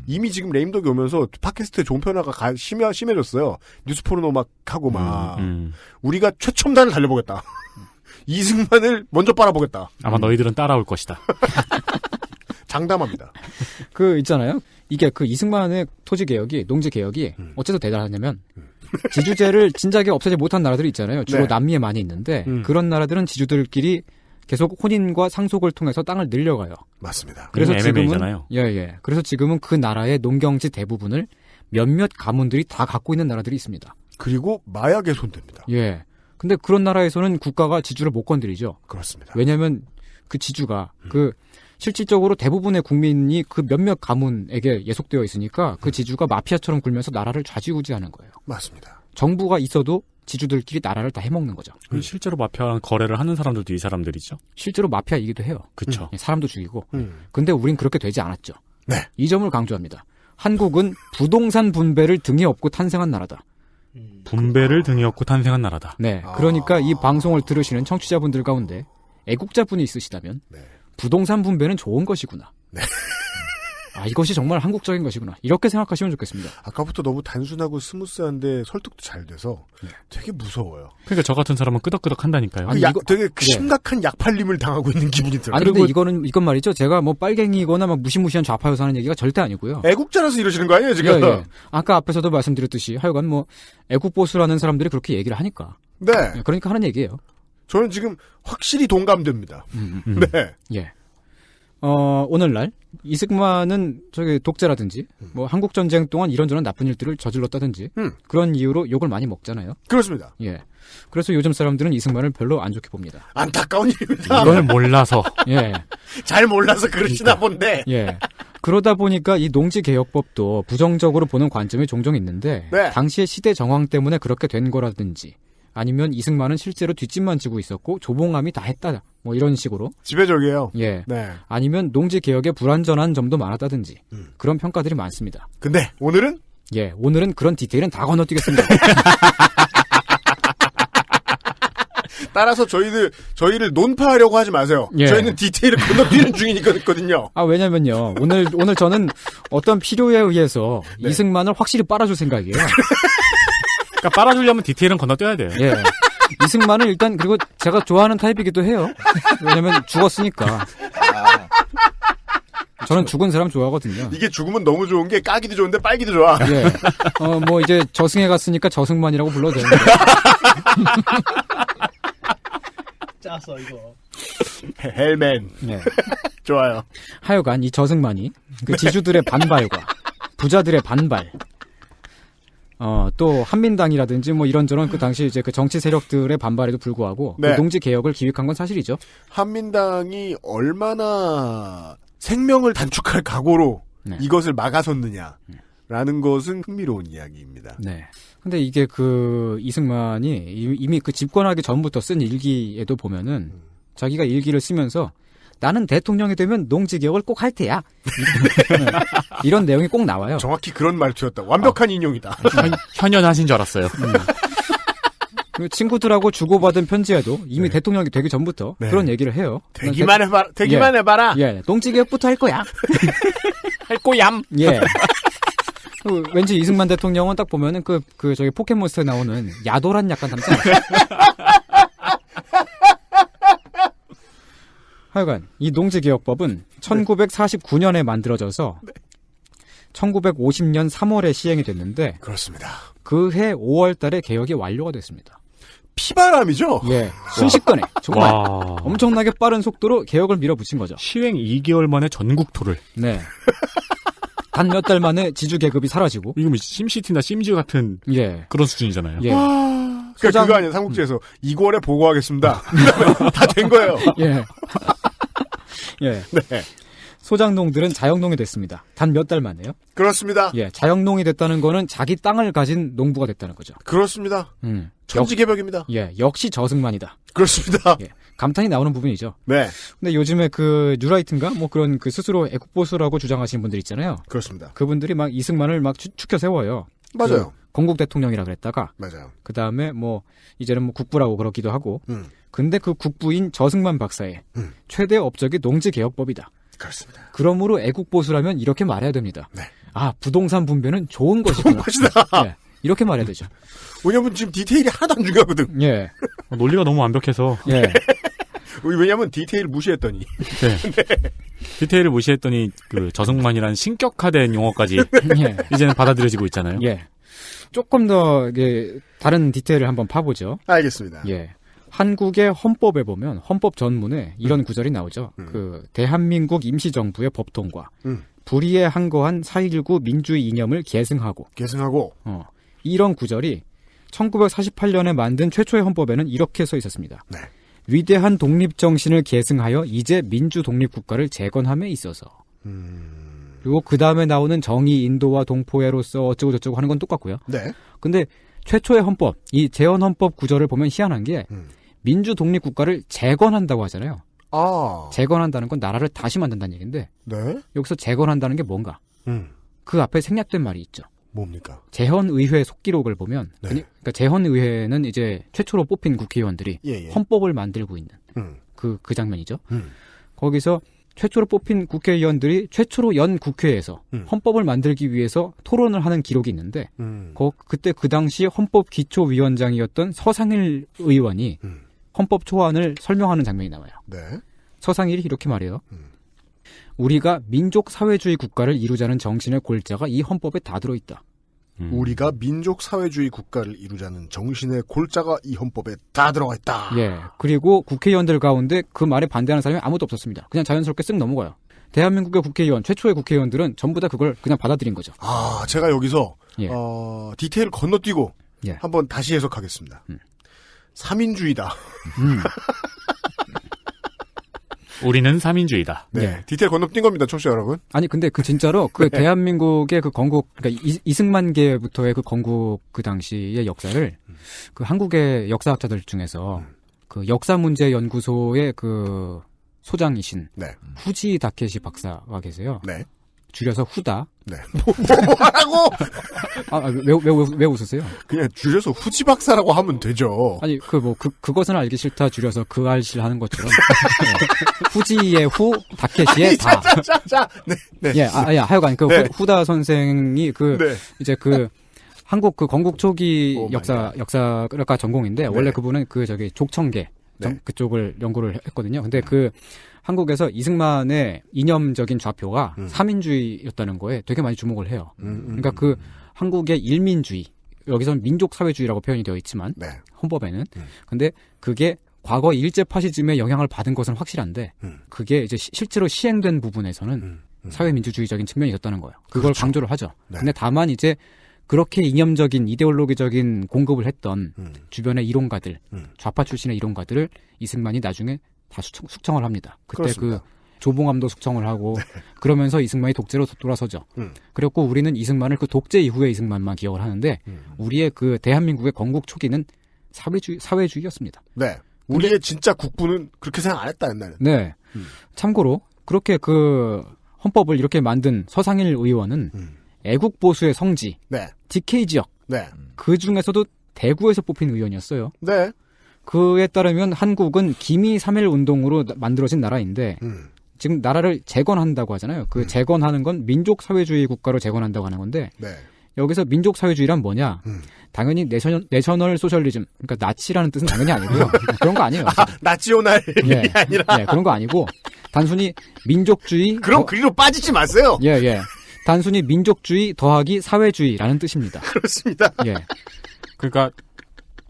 이미 지금 레임덕이 오면서 팟캐스트의 종편화가 심해졌어요. 뉴스포르노 막 하고 막. 우리가 최첨단을 달려보겠다. 이승만을 먼저 빨아보겠다. 아마 너희들은 따라올 것이다. 장담합니다. 그 있잖아요. 이게 그 이승만의 토지 개혁이 농지 개혁이 어째서 대단하냐면 지주제를 진작에 없애지 못한 나라들이 있잖아요. 주로 네. 남미에 많이 있는데 그런 나라들은 지주들끼리 계속 혼인과 상속을 통해서 땅을 늘려가요. 맞습니다. 그래서 지금은 예. 그래서 지금은 그 나라의 농경지 대부분을 몇몇 가문들이 다 갖고 있는 나라들이 있습니다. 그리고 마약에 손댑니다. 예. 근데 그런 나라에서는 국가가 지주를 못 건드리죠. 그렇습니다. 왜냐하면 그 지주가 그 실질적으로 대부분의 국민이 그 몇몇 가문에게 예속되어 있으니까 그 지주가 마피아처럼 굴면서 나라를 좌지우지하는 거예요. 맞습니다. 정부가 있어도 지주들끼리 나라를 다 해먹는 거죠. 실제로 마피아랑 거래를 하는 사람들도 이 사람들이죠. 실제로 마피아이기도 해요. 그렇죠. 사람도 죽이고. 근데 우린 그렇게 되지 않았죠. 네. 이 점을 강조합니다. 한국은 부동산 분배를 등에 업고 탄생한 나라다. 분배를 등에 업고 탄생한 나라다. 네. 그러니까 이 방송을 들으시는 청취자분들 가운데 애국자분이 있으시다면 부동산 분배는 좋은 것이구나. 네. 이것이 정말 한국적인 것이구나. 이렇게 생각하시면 좋겠습니다. 아까부터 너무 단순하고 스무스한데 설득도 잘 돼서 되게 무서워요. 그러니까 저 같은 사람은 끄덕끄덕 한다니까요. 아니, 되게 심각한 약팔림을 당하고 있는 기분이 들어요. 아니, 근데 이건 말이죠. 제가 뭐 빨갱이거나 막 무시무시한 좌파여서 하는 얘기가 절대 아니고요. 애국자라서 이러시는 거 아니에요, 지금? 예. 아까 앞에서도 말씀드렸듯이 하여간 뭐 애국보수라는 사람들이 그렇게 얘기를 하니까. 네. 그러니까 하는 얘기예요. 저는 지금 확실히 동감됩니다. 네. 예. 오늘날 이승만은 저기 독재라든지 뭐 한국 전쟁 동안 이런저런 나쁜 일들을 저질렀다든지 그런 이유로 욕을 많이 먹잖아요. 그렇습니다. 예. 그래서 요즘 사람들은 이승만을 별로 안 좋게 봅니다. 안타까운 일입니다. 이걸 몰라서. 예. 잘 몰라서 그러시나 본데. 예. 그러다 보니까 이 농지개혁법도 부정적으로 보는 관점이 종종 있는데 네. 당시의 시대 정황 때문에 그렇게 된 거라든지 아니면 이승만은 실제로 뒷짐만 지고 있었고 조봉암이 다 했다. 뭐 이런 식으로. 지배적이에요. 예. 네. 아니면 농지개혁에 불완전한 점도 많았다든지 그런 평가들이 많습니다. 근데 오늘은? 예. 오늘은 그런 디테일은 다 건너뛰겠습니다. 따라서 저희를 논파하려고 하지 마세요. 예. 저희는 디테일을 건너뛰는 중이니거든요. 왜냐면요. 오늘 저는 어떤 필요에 의해서 네. 이승만을 확실히 빨아줄 생각이에요. 그러니까 빨아주려면 디테일은 건너뛰어야 돼요. 예. 이승만은 일단 그리고 제가 좋아하는 타입이기도 해요. 왜냐면 죽었으니까. 저는 죽은 사람 좋아하거든요. 이게 죽으면 너무 좋은 게 까기도 좋은데 빨기도 좋아. 예. 뭐 이제 저승에 갔으니까 저승만이라고 불러도 되는데. 짰어 이거. 헬맨. 네. 좋아요. 하여간 이 저승만이 그 지주들의 반발과 부자들의 반발, 또 한민당이라든지 뭐 이런저런 그 당시 이제 그 정치 세력들의 반발에도 불구하고 네. 그 농지 개혁을 기획한 건 사실이죠. 한민당이 얼마나 생명을 단축할 각오로 네. 이것을 막아섰느냐라는 것은 흥미로운 이야기입니다. 네. 근데 이게 그 이승만이 이미 그 집권하기 전부터 쓴 일기에도 보면은 자기가 일기를 쓰면서 나는 대통령이 되면 농지 개혁을 꼭 할 테야. 이런 내용이 꼭 나와요. 정확히 그런 말투였다. 완벽한 인용이다. 현연하신 줄 알았어요. 그리고 친구들하고 주고받은 편지에도 이미 네. 대통령이 되기 전부터 네. 그런 얘기를 해요. 되기만 예. 해봐라. 예, 농지 개혁부터 할 거야. 할 꼬얌. 예. 왠지 이승만 대통령은 딱 보면은 저기 포켓몬스터에 나오는 야도란 약간 닮지 않아요? 하여간 이 농지개혁법은 1949년에 만들어져서 1950년 3월에 시행이 됐는데 그렇습니다. 그해 5월 달에 개혁이 완료가 됐습니다. 피바람이죠? 예. 순식간에 정말 와. 엄청나게 빠른 속도로 개혁을 밀어붙인 거죠. 시행 2개월 만에 전국 토를. 네. 단 몇 달 만에 지주 계급이 사라지고. 이거 뭐 심시티나 심즈 같은 예. 그런 수준이잖아요. 예. 그러니까 그거 아니에요. 삼국지에서 2월에 보고하겠습니다. 다 된 거예요. 예. 예. 네. 소장농들은 자영농이 됐습니다. 단 몇 달 만에요. 그렇습니다. 예. 자영농이 됐다는 거는 자기 땅을 가진 농부가 됐다는 거죠. 그렇습니다. 천지개벽입니다. 예. 역시 저승만이다. 그렇습니다. 예. 감탄이 나오는 부분이죠. 네. 근데 요즘에 그 뉴라이트인가 뭐 그런 그 스스로 애국보수라고 주장하시는 분들 있잖아요. 그렇습니다. 그분들이 막 이승만을 막 축켜 세워요. 맞아요. 건국 대통령이라 그랬다가 맞아요. 그 다음에 뭐 이제는 뭐 국부라고 그러기도 하고. 근데 그 국부인 저승만 박사의 최대 업적이 농지개혁법이다. 그렇습니다. 그러므로 애국보수라면 이렇게 말해야 됩니다. 네. 아, 부동산 분배는 좋은 것이구나. 것이다. 예, 이렇게 말해야 되죠. 왜냐면 지금 디테일이 하나도 안 중요하거든. 예. 논리가 너무 완벽해서. 예. 왜냐면 디테일 무시했더니. 네. 디테일을 무시했더니 그 저승만이란 신격화된 용어까지 예. 이제는 받아들여지고 있잖아요. 예. 조금 더 이게 다른 디테일을 한번 파보죠. 알겠습니다. 예. 한국의 헌법에 보면 헌법 전문에 이런 구절이 나오죠. 그 대한민국 임시정부의 법통과 불의에 항거한 4.19 민주주의 이념을 계승하고 이런 구절이 1948년에 만든 최초의 헌법에는 이렇게 써 있었습니다. 네. 위대한 독립정신을 계승하여 이제 민주독립국가를 재건함에 있어서 그리고 그 다음에 나오는 정의, 인도와 동포애로서 어쩌고 저쩌고 하는 건 똑같고요. 네. 근데 최초의 헌법, 이 재헌헌법 구절을 보면 희한한 게 민주독립국가를 재건한다고 하잖아요. 아. 재건한다는 건 나라를 다시 만든다는 얘기인데 네. 여기서 재건한다는 게 뭔가? 그 앞에 생략된 말이 있죠. 뭡니까? 재헌의회 속기록을 보면 네. 그러니까 재헌의회는 이제 최초로 뽑힌 국회의원들이 예. 헌법을 만들고 있는 그 장면이죠. 거기서 최초로 뽑힌 국회의원들이 최초로 연 국회에서 헌법을 만들기 위해서 토론을 하는 기록이 있는데 그때 그 당시 헌법기초위원장이었던 서상일 의원이 헌법 초안을 설명하는 장면이 나와요. 네. 서상일이 이렇게 말해요. 우리가 민족사회주의 국가를 이루자는 정신의 골자가 이 헌법에 다 들어있다. 우리가 민족사회주의 국가를 이루자는 정신의 골자가 이 헌법에 다 들어가 있다. 예. 그리고 국회의원들 가운데 그 말에 반대하는 사람이 아무도 없었습니다. 그냥 자연스럽게 쓱 넘어가요. 대한민국의 국회의원, 최초의 국회의원들은 전부 다 그걸 그냥 받아들인 거죠. 아, 제가 여기서 예. 디테일을 건너뛰고 예. 한번 다시 해석하겠습니다. 3인주의다. 우리는 3인주의다. 네. 예. 디테일 건너뛴 겁니다, 청취자 여러분. 아니 근데 그 진짜로 그 네. 대한민국의 그 건국 그러니까 이승만계부터의 그 건국 그 당시의 역사를 그 한국의 역사학자들 중에서 그 역사문제연구소의 그 소장이신 네. 후지 다케시 박사가 계세요. 네. 줄여서 후다. 네. 뭐라고? 왜 웃으세요? 그냥 줄여서 후지 박사라고 하면 되죠. 아니 그것은 알기 싫다 줄여서 그 알실 하는 것처럼 후지의 후 다케시의 다. 자. 네. 예, 하여간 그 네. 후다 선생이 그 네. 이제 그 한국 그 건국 초기 역사가 전공인데 원래 그분은 그 저기 족청계 그쪽을 연구를 했거든요. 근데 그 한국에서 이승만의 이념적인 좌표가 3인주의였다는 거에 되게 많이 주목을 해요. 그러니까 그 한국의 일민주의, 여기서는 민족사회주의라고 표현이 되어 있지만 헌법에는 근데 그게 과거 일제 파시즘의 영향을 받은 것은 확실한데 그게 이제 실제로 시행된 부분에서는 사회민주주의적인 측면이 있었다는 거예요. 그걸 그렇죠. 강조를 하죠. 네. 근데 다만 이제 그렇게 이념적인 이데올로기적인 공급을 했던 주변의 이론가들, 좌파 출신의 이론가들을 이승만이 나중에 다 숙청을 합니다. 그때 그렇습니다. 그 조봉암도 숙청을 하고 그러면서 이승만이 독재로 돌아서죠. 그랬고 우리는 이승만을 그 독재 이후의 이승만만 기억을 하는데 우리의 그 대한민국의 건국 초기는 사회주의였습니다. 네. 우리의 진짜 국부는 그렇게 생각 안 했다 옛날에. 네. 참고로 그렇게 그 헌법을 이렇게 만든 서상일 의원은 애국 보수의 성지, 네. DK 지역, 네. 그 중에서도 대구에서 뽑힌 의원이었어요. 네. 그에 따르면 한국은 기미 3.1 운동으로 만들어진 나라인데 지금 나라를 재건한다고 하잖아요. 그 재건하는 건 민족사회주의 국가로 재건한다고 하는 건데 네. 여기서 민족사회주의란 뭐냐? 당연히 내셔널 소셜리즘, 그러니까 나치라는 뜻은 당연히 아니고요. 그런 거 아니에요. 나치오날이 아니라. 예, 그런 거 아니고 단순히 민족주의. 그럼 그리로 빠지지 마세요. 예. 단순히 민족주의 더하기 사회주의라는 뜻입니다. 그렇습니다. 예. 그러니까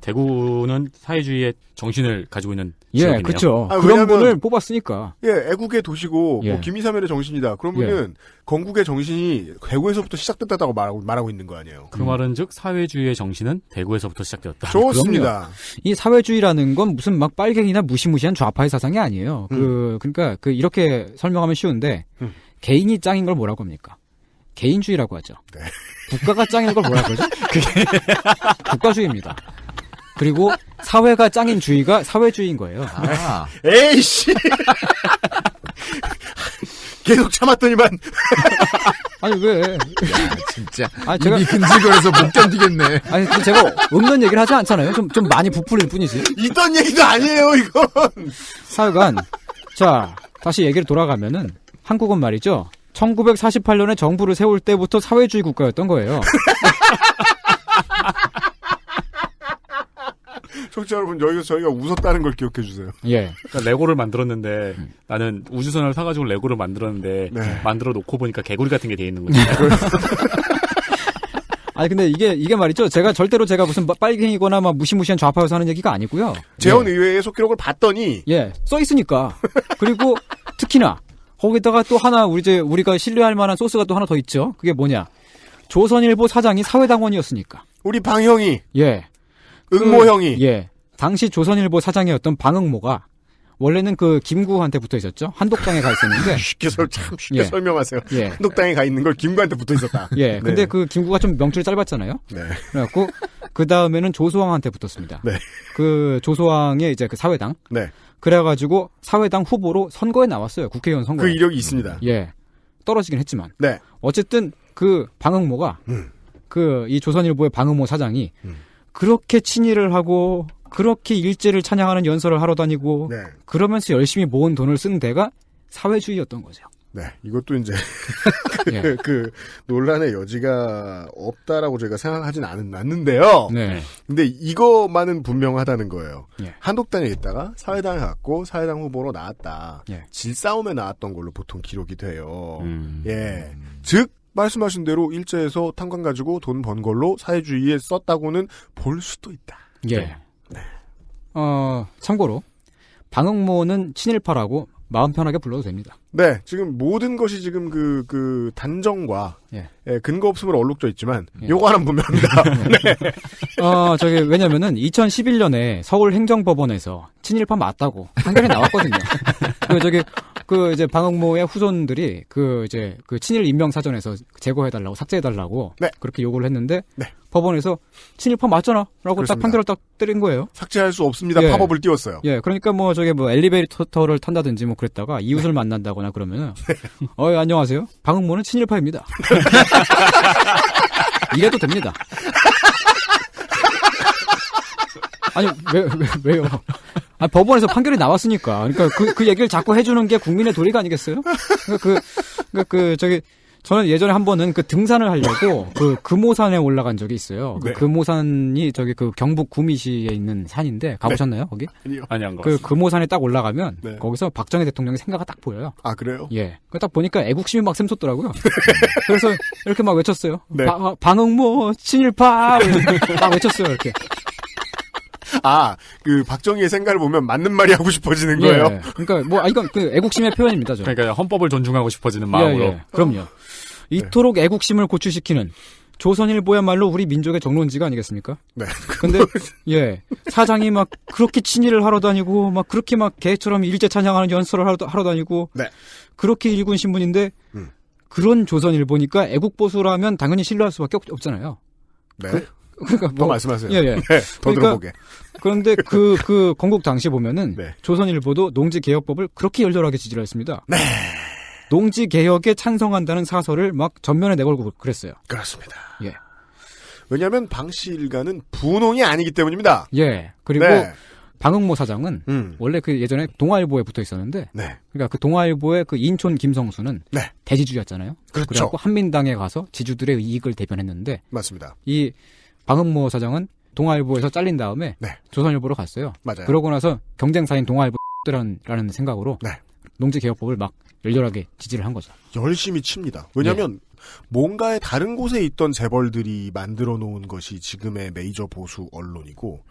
대구는 사회주의의 정신을 가지고 있는 예, 지역이네요. 그렇죠. 아, 그런 왜냐면, 분을 뽑았으니까. 예, 애국의 도시고 예. 뭐 김이삼일의 정신이다. 그러면은 건국의 정신이 대구에서부터 시작됐다고 말하고 있는 거 아니에요. 그 말은 즉 사회주의의 정신은 대구에서부터 시작되었다. 좋습니다. 그럼요. 이 사회주의라는 건 무슨 막 빨갱이나 무시무시한 좌파의 사상이 아니에요. 그러니까 이렇게 설명하면 쉬운데 개인이 짱인 걸 뭐라고 합니까? 개인주의라고 하죠. 네. 국가가 짱인 걸 뭐라고 하죠? 그게 국가주의입니다. 그리고 사회가 짱인 주의가 사회주의인 거예요. 아. 에이씨. 계속 참았더니만. 아니 왜? 야, 진짜. 아니 제가 입이 근질거려서 못 견디겠네. 아니 제가 없는 얘기를 하지 않잖아요. 좀 많이 부풀릴 뿐이지. 있던 얘기도 아니에요, 이건. 사여간 자 다시 얘기를 돌아가면은 한국은 말이죠. 1948년에 정부를 세울 때부터 사회주의 국가였던 거예요. 청취자 여러분, 여기서 저희가 웃었다는 걸 기억해 주세요. 예. 그러니까 레고를 만들었는데 나는 우주선을 사가지고 레고를 만들었는데 네. 만들어 놓고 보니까 개구리 같은 게 돼 있는 거죠. 아니 근데 이게 말이죠. 절대로 제가 무슨 빨갱이거나 막 무시무시한 좌파여서 하는 얘기가 아니고요. 재헌의회의 속기록을 봤더니 예, 써 있으니까. 그리고 특히나 거기다가 또 하나 우리가 신뢰할 만한 소스가 또 하나 더 있죠. 그게 뭐냐? 조선일보 사장이 사회당원이었으니까. 우리 방형이, 예. 응모형이, 예. 당시 조선일보 사장이었던 방응모가 원래는 그 김구한테 붙어 있었죠. 한독당에 가 있었는데. 쉽게 예. 설명하세요. 예. 한독당에 가 있는 걸 김구한테 붙어 있었다. 예. 근데 네. 그 김구가 좀 명줄이 짧았잖아요. 네. 그래갖고 그 다음에는 조소왕한테 붙었습니다. 네. 그 조소왕의 이제 그 사회당. 네. 그래가지고 사회당 후보로 선거에 나왔어요. 국회의원 선거. 그 이력이 있습니다. 예. 떨어지긴 했지만. 네. 어쨌든 그 방응모가 그 이 조선일보의 방응모 사장이 그렇게 친일을 하고 그렇게 일제를 찬양하는 연설을 하러 다니고 네. 그러면서 열심히 모은 돈을 쓴 데가 사회주의였던 거죠. 네, 이것도 이제 예. 그 논란의 여지가 없다라고 저희가 생각하진 않는데요. 네. 근데 이거만은 분명하다는 거예요. 예. 한독당에 있다가 사회당에 갔고 사회당 후보로 나왔다. 예. 질싸움에 나왔던 걸로 보통 기록이 돼요. 예, 즉 말씀하신 대로 일제에서 탄광 가지고 돈 번 걸로 사회주의에 썼다고는 볼 수도 있다. 예. 네. 참고로 방응모는 친일파라고 마음 편하게 불러도 됩니다. 네, 지금 모든 것이 지금 그 단정과 예. 근거 없음으로 얼룩져 있지만 예. 요거 하나는 분명합니다. 네. 왜냐면은 2011년에 서울행정법원에서 친일파 맞다고 판결이 나왔거든요. 이제 방응모의 후손들이 그 친일 인명사전에서 제거해달라고 삭제해달라고 네. 그렇게 요구를 했는데 네. 법원에서 친일파 맞잖아라고 그렇습니다. 딱 판결을 딱 때린 거예요. 삭제할 수 없습니다. 예. 팝업을 띄웠어요. 예, 그러니까 엘리베이터를 탄다든지 그랬다가 이웃을 만난다거나 그러면은 안녕하세요. 방응모는 친일파입니다. 이래도 됩니다. 아니 왜요? 법원에서 판결이 나왔으니까. 그러니까 그 얘기를 자꾸 해주는 게 국민의 도리가 아니겠어요? 저는 예전에 한 번은 등산을 하려고 금오산에 올라간 적이 있어요. 네. 금오산이 경북 구미시에 있는 산인데 가보셨나요 거기? 아니 안 가봤어요. 금오산에 딱 올라가면 네. 거기서 박정희 대통령의 생가가 딱 보여요. 아 그래요? 예. 딱 보니까 애국심이 막 샘솟더라고요. 그래서 이렇게 막 외쳤어요. 네. 방응모 친일파 막 외쳤어요 이렇게. 박정희의 생각을 보면 맞는 말이 하고 싶어지는 거예요. 예. 그러니까 이건 애국심의 표현입니다. 그러니까 헌법을 존중하고 싶어지는 마음으로. 예. 그럼요. 이토록 애국심을 고취시키는 조선일보야말로 우리 민족의 정론지가 아니겠습니까? 네. 근데 사장이 막 그렇게 친일을 하러 다니고 막 그렇게 막 개처럼 일제 찬양하는 연설을 하러 다니고 네. 그렇게 읽은 신문인데 그런 조선일보니까 애국보수라면 당연히 신뢰할 수밖에 없잖아요. 네. 그러니까 더 말씀하세요. 예. 네, 더 들어보게. 그런데 건국 당시 보면은 조선일보도 농지개혁법을 그렇게 열렬하게 지지를 했습니다. 네. 농지개혁에 찬성한다는 사설을 막 전면에 내걸고 그랬어요. 그렇습니다. 예. 왜냐하면 방씨 일가는 분홍이 아니기 때문입니다. 예. 그리고 네. 방응모 사장은 원래 예전에 동아일보에 붙어 있었는데, 네. 그러니까 동아일보의 인촌 김성수는 네. 대지주였잖아요. 그렇죠. 그래갖고 한민당에 가서 지주들의 이익을 대변했는데, 맞습니다. 이 방응모 사장은 동아일보에서 잘린 다음에 네. 조선일보로 갔어요. 맞아요. 그러고 나서 경쟁사인 동아일보라는 생각으로 농지개혁법을 막 열렬하게 지지를 한 거죠. 열심히 칩니다. 왜냐하면 뭔가의 다른 곳에 있던 재벌들이 만들어 놓은 것이 지금의 메이저 보수 언론이고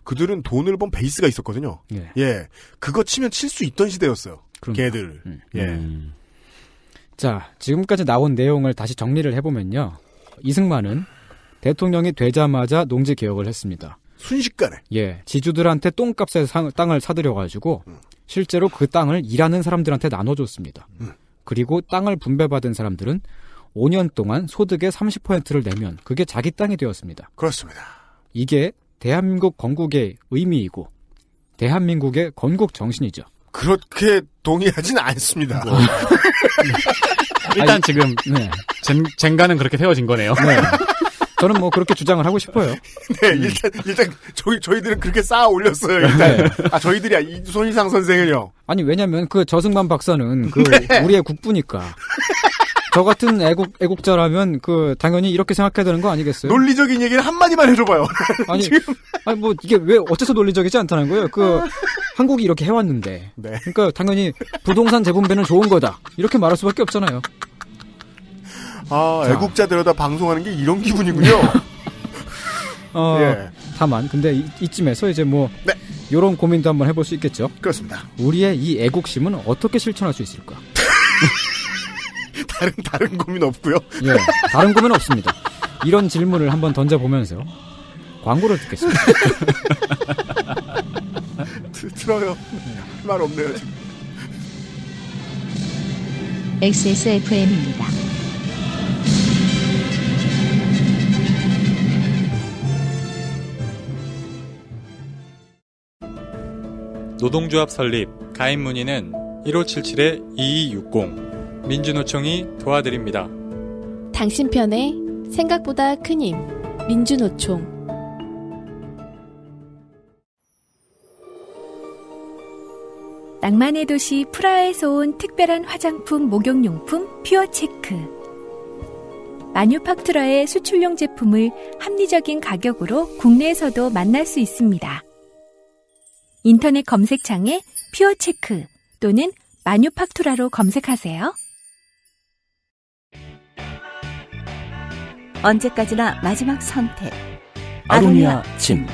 그들은 돈을 번 베이스가 있었거든요. 예, 그거 치면 칠 수 있던 시대였어요. 걔들. 예. 자, 지금까지 나온 내용을 다시 정리를 해보면요. 이승만은 대통령이 되자마자 농지개혁을 했습니다. 순식간에. 예, 지주들한테 똥값에 땅을 사들여가지고 실제로 그 땅을 일하는 사람들한테 나눠줬습니다. 그리고 땅을 분배받은 사람들은 5년 동안 소득의 30%를 내면 그게 자기 땅이 되었습니다. 그렇습니다. 이게 대한민국 건국의 의미이고 대한민국의 건국 정신이죠. 그렇게 동의하진 않습니다. 일단 지금 젠가는 그렇게 세워진 거네요. 네. 저는 그렇게 주장을 하고 싶어요. 네, 일단 저희들은 그렇게 쌓아 올렸어요. 일단. 저희들이야. 손희상 선생은요. 아니 왜냐면 저승만 박사는 우리의 국부니까. 저 같은 애국자라면 당연히 이렇게 생각해야 되는 거 아니겠어요? 논리적인 얘기를 한마디만 해줘봐요. 이게 왜 어째서 논리적이지 않다는 거예요? 한국이 이렇게 해왔는데. 그러니까 당연히 부동산 재분배는 좋은 거다. 이렇게 말할 수밖에 없잖아요. 애국자 들여다 방송하는 게 이런 기분이군요. 예. 다만 근데 이쯤에서 이제 요런 고민도 한번 해볼 수 있겠죠. 그렇습니다. 우리의 이 애국심은 어떻게 실천할 수 있을까? 다른 고민 없고요. 예, 다른 고민 없습니다. 이런 질문을 한번 던져보면서 광고를 듣겠습니다. 들어요. 말 없네요 지금. XSFM입니다. 노동조합 설립, 가입 문의는 1577-2260 민주노총이 도와드립니다. 당신 편에 생각보다 큰 힘, 민주노총. 낭만의 도시 프라하에서 온 특별한 화장품 목욕용품 퓨어체크. 마뉴팍투라의 수출용 제품을 합리적인 가격으로 국내에서도 만날 수 있습니다. 인터넷 검색창에 퓨어체크 또는 마뉴팍투라로 검색하세요. 언제까지나 마지막 선택. 아로니아 침.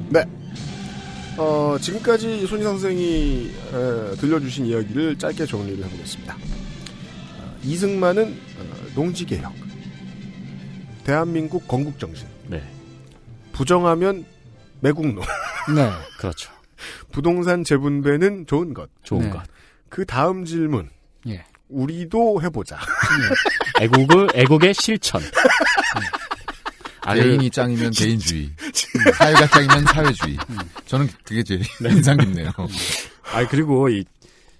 네. 지금까지 손희상 선생이 들려주신 이야기를 짧게 정리를 해보겠습니다. 이승만은 농지개혁, 대한민국 건국정신, 네. 부정하면 매국노, 네. 그렇죠. 부동산 재분배는 좋은 것. 좋은 것. 그 다음 질문. 예. 우리도 해보자. 애국의 실천. 개인이 짱이면 개인주의, 사회가 짱이면 사회주의. 저는 그게 제일 인상 깊네요. 그리고 이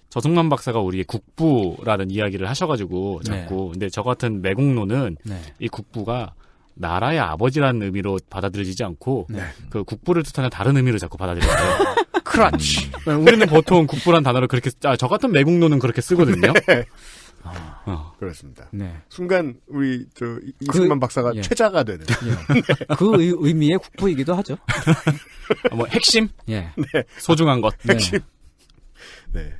저승만 박사가 우리의 국부라는 이야기를 하셔가지고 자꾸 근데 저 같은 매국노는 이 국부가 나라의 아버지라는 의미로 받아들여지지 않고 그 국부를 뜻하는 다른 의미로 자꾸 받아들여요. 크라치. 우리는 보통 국부란 단어를 그렇게 저 같은 매국노는 그렇게 쓰거든요. 그렇습니다. 네. 순간 우리 이승만 박사가 최자가 되는. 그 의미의 국부이기도 하죠. 뭐 핵심? 예. 네. 소중한 것. 핵심. 네.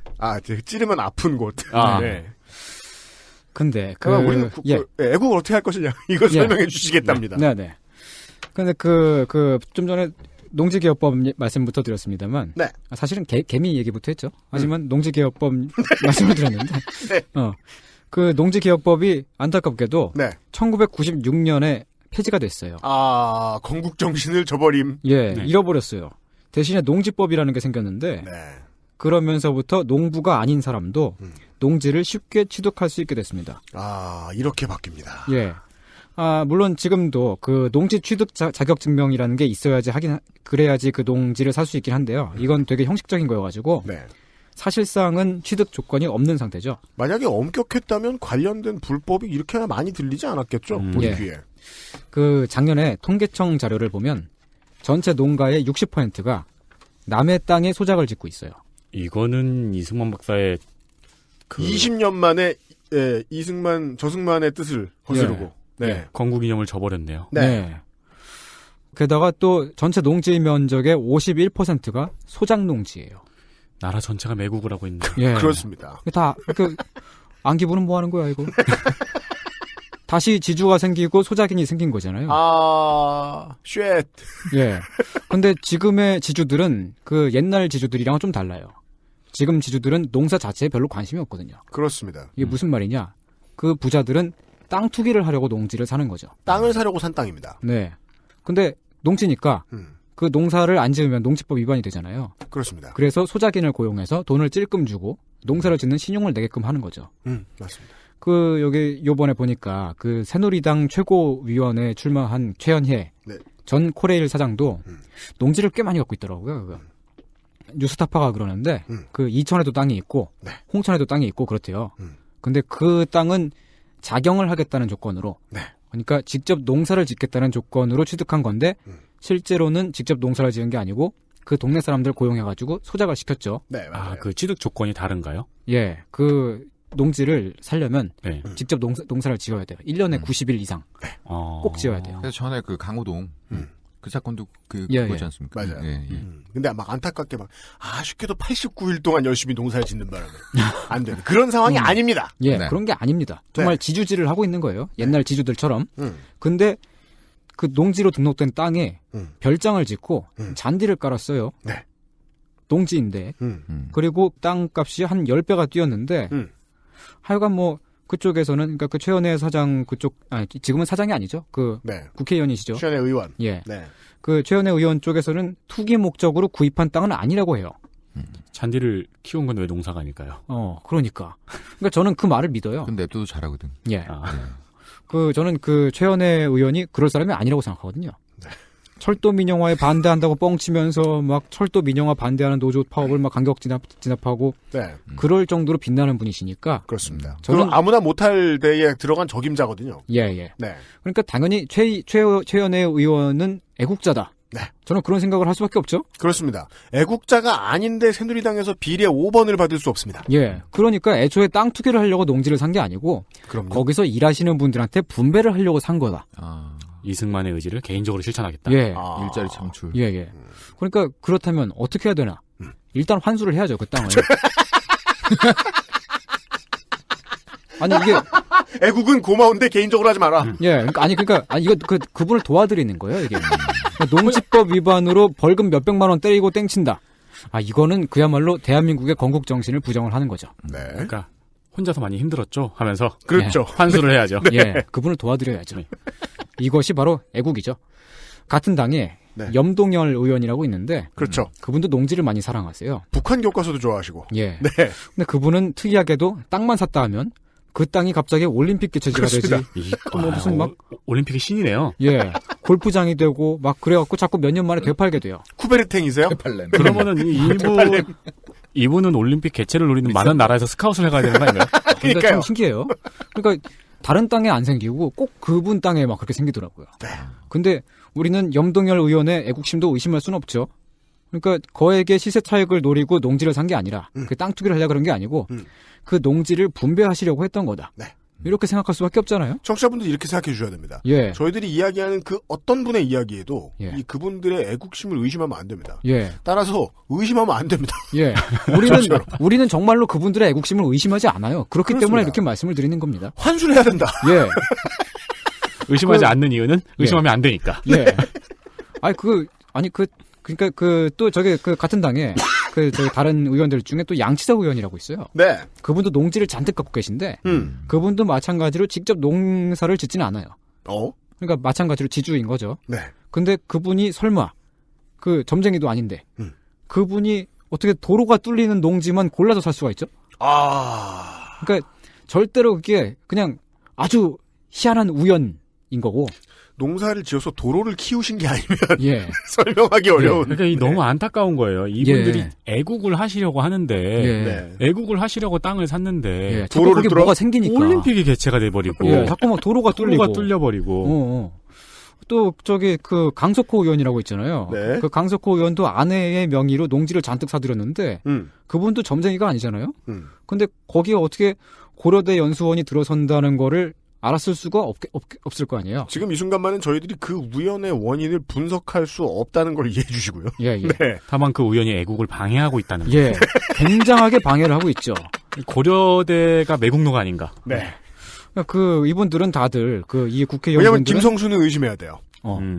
찌르면 아픈 곳. 네. 근데 우리는 애국을 어떻게 할 것이냐 이거 설명해 주시겠답니다. 네. 근데 좀 전에 농지개혁법 말씀부터 드렸습니다만, 네. 사실은 개미 얘기부터 했죠. 하지만 농지개혁법 말씀을 드렸는데, 네. 그 농지개혁법이 안타깝게도 네. 1996년에 폐지가 됐어요. 건국 정신을 저버림. 예, 잃어버렸어요. 대신에 농지법이라는 게 생겼는데, 그러면서부터 농부가 아닌 사람도 농지를 쉽게 취득할 수 있게 됐습니다. 이렇게 바뀝니다. 예. 물론 지금도 그 농지 취득 자격 증명이라는 게 있어야지 그래야지 그 농지를 살 수 있긴 한데요. 이건 되게 형식적인 거여가지고 사실상은 취득 조건이 없는 상태죠. 만약에 엄격했다면 관련된 불법이 이렇게나 많이 들리지 않았겠죠. 우리 귀에. 그 작년에 통계청 자료를 보면 전체 농가의 60%가 남의 땅에 소작을 짓고 있어요. 이거는 이승만 박사의 20년 만에 저승만의 뜻을 거스르고 건국 이념을 저버렸네요. 네. 게다가 또 전체 농지 면적의 51%가 소작 농지예요. 나라 전체가 매국을 하고 있네요. 예. 그렇습니다. 다 안기부는 뭐 하는 거야 이거? 다시 지주가 생기고 소작인이 생긴 거잖아요. 쉣. 예. 근데 지금의 지주들은 그 옛날 지주들이랑은 좀 달라요. 지금 지주들은 농사 자체에 별로 관심이 없거든요. 그렇습니다. 이게 무슨 말이냐? 그 부자들은 땅 투기를 하려고 농지를 사는 거죠. 땅을 사려고 산 땅입니다. 네. 근데 농지니까 그 농사를 안 지으면 농지법 위반이 되잖아요. 그렇습니다. 그래서 소작인을 고용해서 돈을 찔끔 주고 농사를 짓는 신용을 내게끔 하는 거죠. 맞습니다. 여기 요번에 보니까 그 새누리당 최고위원회에 출마한 최연혜 전 코레일 사장도 농지를 꽤 많이 갖고 있더라고요. 뉴스타파가 그러는데 그 이천에도 땅이 있고 홍천에도 땅이 있고 그렇대요. 근데 그 땅은 자경을 하겠다는 조건으로 그러니까 직접 농사를 짓겠다는 조건으로 취득한 건데 실제로는 직접 농사를 지은 게 아니고 그 동네 사람들 고용해가지고 소작을 시켰죠. 네, 맞아요. 그 취득 조건이 다른가요? 예, 그 농지를 살려면 직접 농사를 지어야 돼요. 1년에 90일 이상 꼭 지어야 돼요. 그래서 전에 그 강호동 그 사건도 그거지 않습니까? 맞아요. 예. 근데 막 안타깝게 쉽게도 89일 동안 열심히 농사를 짓는 바람에 안 되는 그런 상황이 아닙니다. 예, 그런 게 아닙니다. 정말 지주질을 하고 있는 거예요. 옛날 지주들처럼. 근데 그 농지로 등록된 땅에 별장을 짓고 잔디를 깔았어요. 농지인데. 그리고 땅값이 한 10배가 뛰었는데 하여간 그쪽에서는 그러니까 그 최연혜 사장 지금은 사장이 아니죠. 국회의원이시죠. 최연혜 의원. 예. 그 최연혜 의원 쪽에서는 투기 목적으로 구입한 땅은 아니라고 해요. 잔디를 키운 건 왜 농사가 아닐까요? 그러니까 저는 그 말을 믿어요. 근데 냅둬도 잘하거든. 예. 저는 그 최연혜 의원이 그럴 사람이 아니라고 생각하거든요. 철도 민영화에 반대한다고 뻥치면서 막 철도 민영화 반대하는 노조 파업을 막 강력 진압하고 네. 그럴 정도로 빛나는 분이시니까 그렇습니다. 저는 저는 아무나 못할 데에 들어간 적임자거든요. 예. 네. 그러니까 당연히 최연애 의원은 애국자다. 네. 저는 그런 생각을 할 수밖에 없죠. 그렇습니다. 애국자가 아닌데 새누리당에서 비례 5번을 받을 수 없습니다. 예. 그러니까 애초에 땅 투기를 하려고 농지를 산 게 아니고 그럼요. 거기서 일하시는 분들한테 분배를 하려고 산 거다. 이승만의 의지를 개인적으로 실천하겠다. 예. 일자리 창출. 예. 그러니까 그렇다면 어떻게 해야 되나? 일단 환수를 해야죠, 그 땅을. 아니 이게 애국은 고마운데 개인적으로 하지 마라. 예, 그러니까 이거 그분을 도와드리는 거예요, 이게. 농지법 위반으로 벌금 몇백만 원 때리고 땡친다. 아, 이거는 그야말로 대한민국의 건국 정신을 부정을 하는 거죠. 네. 그러니까 혼자서 많이 힘들었죠 하면서 그렇죠. 환수를 해야죠. 네. 예, 그분을 도와드려야죠. 이것이 바로 애국이죠. 같은 당에 염동열 의원이라고 있는데 그렇죠. 그분도 농지를 많이 사랑하세요. 북한 교과서도 좋아하시고. 예. 네. 근데 그분은 특이하게도 땅만 샀다 하면 그 땅이 갑자기 올림픽 개최지가 되지. 뭐 무슨 막 올림픽의 신이네요. 예. 골프장이 되고 막 그래갖고 자꾸 몇 년 만에 되팔게 돼요. 쿠베르탱이세요? 그러면은 이분은 올림픽 개최를 노리는 많은 나라에서 스카웃을 해가야 되는 거 아닌가요? 근데 참 신기해요. 그러니까 다른 땅에 안 생기고 꼭 그분 땅에 막 그렇게 생기더라고요. 네. 근데 우리는 염동열 의원의 애국심도 의심할 수는 없죠. 그러니까 거액의 시세 차익을 노리고 농지를 산 게 아니라 그 땅 투기를 하려고 그런 게 아니고 그 농지를 분배하시려고 했던 거다. 네. 이렇게 생각할 수밖에 없잖아요. 청취자분들 이렇게 생각해 주셔야 됩니다. 예. 저희들이 이야기하는 그 어떤 분의 이야기에도 예. 이 그분들의 애국심을 의심하면 안 됩니다. 예. 따라서 의심하면 안 됩니다. 예. 우리는 정말로 그분들의 애국심을 의심하지 않아요. 그렇기 그렇습니다. 때문에 이렇게 말씀을 드리는 겁니다. 환수를 해야 된다. 예. 의심하지 않는 이유는 의심하면 안 되니까. 예. 그러니까 또 같은 당에 저기 다른 의원들 중에 또 양치석 의원이라고 있어요. 네. 그분도 농지를 잔뜩 갖고 계신데 그분도 마찬가지로 직접 농사를 짓지는 않아요. 그러니까 마찬가지로 지주인 거죠. 네. 근데 그분이 설마 그 점쟁이도 아닌데 그분이 어떻게 도로가 뚫리는 농지만 골라서 살 수가 있죠? 그러니까 절대로 그게 그냥 아주 희한한 우연인 거고. 농사를 지어서 도로를 키우신 게 아니면 예. 설명하기 어려운. 그러니까 너무 안타까운 거예요. 이분들이 애국을 하시려고 하는데 애국을 하려고 땅을 샀는데 자꾸 거기 뭐가 생기니까 올림픽이 개최가 돼버리고 자꾸 막 도로가 뚫려버리고 또 그 강석호 의원이라고 있잖아요. 네. 그 강석호 의원도 아내의 명의로 농지를 잔뜩 사들였는데 그분도 점쟁이가 아니잖아요. 근데 거기에 어떻게 고려대 연수원이 들어선다는 거를 알았을 수가 없을 거 아니에요. 지금 이 순간만은 저희들이 그 우연의 원인을 분석할 수 없다는 걸 이해해 주시고요. 예. 네. 다만 그 우연이 애국을 방해하고 있다는 거죠. 예. 굉장하게 방해를 하고 있죠. 고려대가 매국노가 아닌가. 네. 이분들은 다들 이 국회의원분들은 왜냐면 김성수는 의심해야 돼요.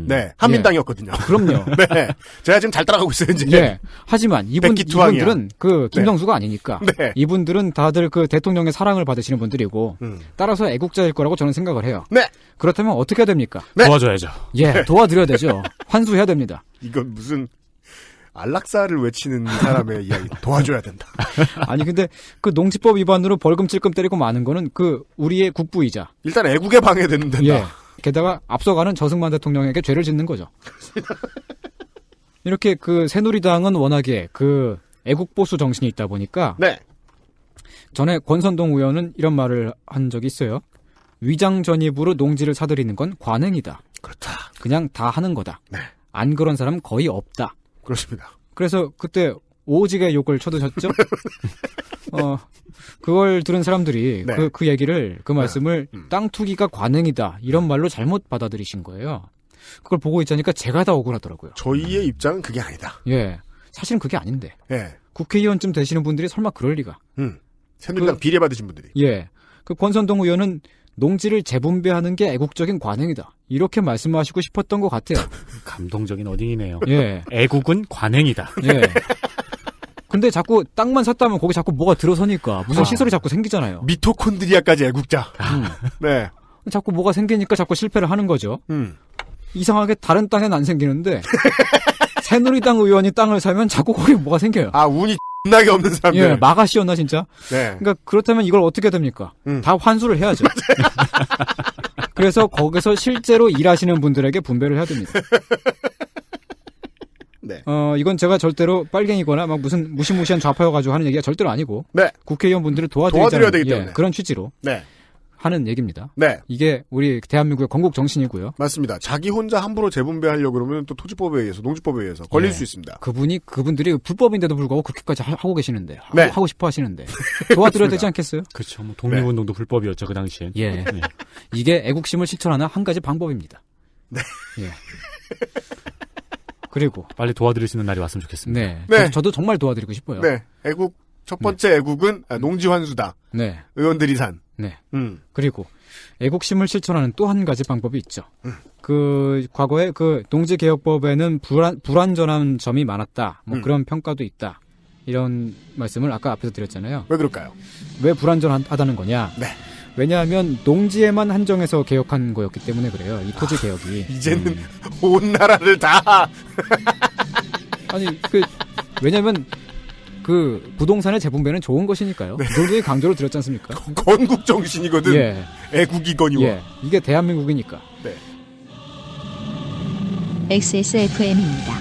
네. 한민당이었거든요. 그럼요. 네. 제가 지금 잘 따라가고 있어요, 이제. 예. 하지만 이분들은 김성수가 아니니까. 네. 이분들은 다들 대통령의 사랑을 받으시는 분들이고, 따라서 애국자일 거라고 저는 생각을 해요. 네. 그렇다면 어떻게 해야 됩니까? 네. 도와줘야죠. 예, 도와드려야 되죠. 환수해야 됩니다. 이건 무슨 안락사를 외치는 사람의 이야기. 도와줘야 된다. 아니, 근데 농지법 위반으로 벌금 찔끔 때리고 마는 거는 우리의 국부이자. 일단 애국에 방해되는 된다. 예. 게다가 앞서가는 저승만 대통령에게 죄를 짓는 거죠. 이렇게 새누리당은 워낙에 애국보수 정신이 있다 보니까 네. 전에 권선동 의원은 이런 말을 한 적이 있어요. 위장 전입으로 농지를 사들이는 건 관행이다. 그렇다. 그냥 다 하는 거다. 네. 안 그런 사람 거의 없다. 그렇습니다. 그래서 그때 오지게 욕을 쳐드셨죠? 그걸 들은 사람들이 네. 그 얘기를, 그 말씀을 땅 투기가 관행이다. 이런 말로 잘못 받아들이신 거예요. 그걸 보고 있자니까 제가 다 억울하더라고요. 저희의 입장은 그게 아니다. 예. 사실은 그게 아닌데. 예. 국회의원쯤 되시는 분들이 설마 그럴 리가. 새누리당 비례 받으신 분들이. 예. 권선동 의원은 농지를 재분배하는 게 애국적인 관행이다. 이렇게 말씀하시고 싶었던 것 같아요. 감동적인 어딩이네요. 예. 애국은 관행이다. 예. 근데 자꾸 땅만 샀다면 거기 자꾸 뭐가 들어서니까 무슨 시설이 자꾸 생기잖아요. 미토콘드리아까지 애국자. 네. 자꾸 뭐가 생기니까 자꾸 실패를 하는 거죠. 이상하게 다른 땅엔 안 생기는데 새누리당 의원이 땅을 사면 자꾸 거기 뭐가 생겨요. 운이 X나게 없는 사람들. 예, 마가씨였나 진짜? 네. 그러니까 그렇다면 이걸 어떻게 됩니까? 다 환수를 해야죠. 그래서 거기서 실제로 일하시는 분들에게 분배를 해야 됩니다. 이건 제가 절대로 빨갱이거나 막 무슨 무시무시한 좌파여가지고 하는 얘기가 절대로 아니고. 네. 국회의원분들을 도와드려야 되기 때문에. 그런 취지로. 네. 하는 얘기입니다. 네. 이게 우리 대한민국의 건국 정신이고요. 맞습니다. 자기 혼자 함부로 재분배하려고 그러면 또 토지법에 의해서, 농지법에 의해서 걸릴 수 있습니다. 그분들이 불법인데도 불구하고 그렇게까지 하고 계시는데. 네. 하고 싶어 하시는데. 도와드려야 되지 않겠어요? 그렇죠. 뭐 독립운동도 불법이었죠, 그 당시엔. 예. 이게 애국심을 실천하는 한 가지 방법입니다. 네. 예. 그리고. 빨리 도와드릴 수 있는 날이 왔으면 좋겠습니다. 네. 네. 저도 정말 도와드리고 싶어요. 네. 첫 번째 애국은 농지환수다. 네. 의원들이 산. 네. 그리고 애국심을 실천하는 또 한 가지 방법이 있죠. 그 과거에 그 농지개혁법에는 불완전한 점이 많았다. 뭐 그런 평가도 있다. 이런 말씀을 아까 앞에서 드렸잖아요. 왜 그럴까요? 왜 불완전하다는 거냐? 네. 왜냐하면 농지에만 한정해서 개혁한 거였기 때문에 그래요. 이 토지 개혁이. 이제는 온 나라를 다. 아니 왜냐하면 그 부동산의 재분배는 좋은 것이니까요. 네. 굉장히 강조를 드렸지 않습니까? 건국 정신이거든. 예. 애국이거니와. 예. 이게 대한민국이니까. 네. XSFM입니다.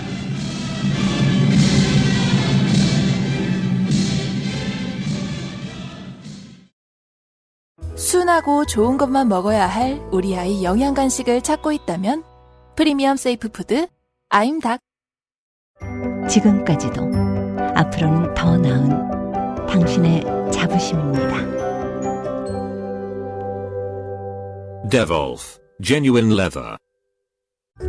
순하고 좋은 것만 먹어야 할 우리 아이 영양 간식을 찾고 있다면 프리미엄 세이프 푸드 아임닭. 지금까지도 앞으로는 더 나은 당신의 자부심입니다. Devolf Genuine Leather.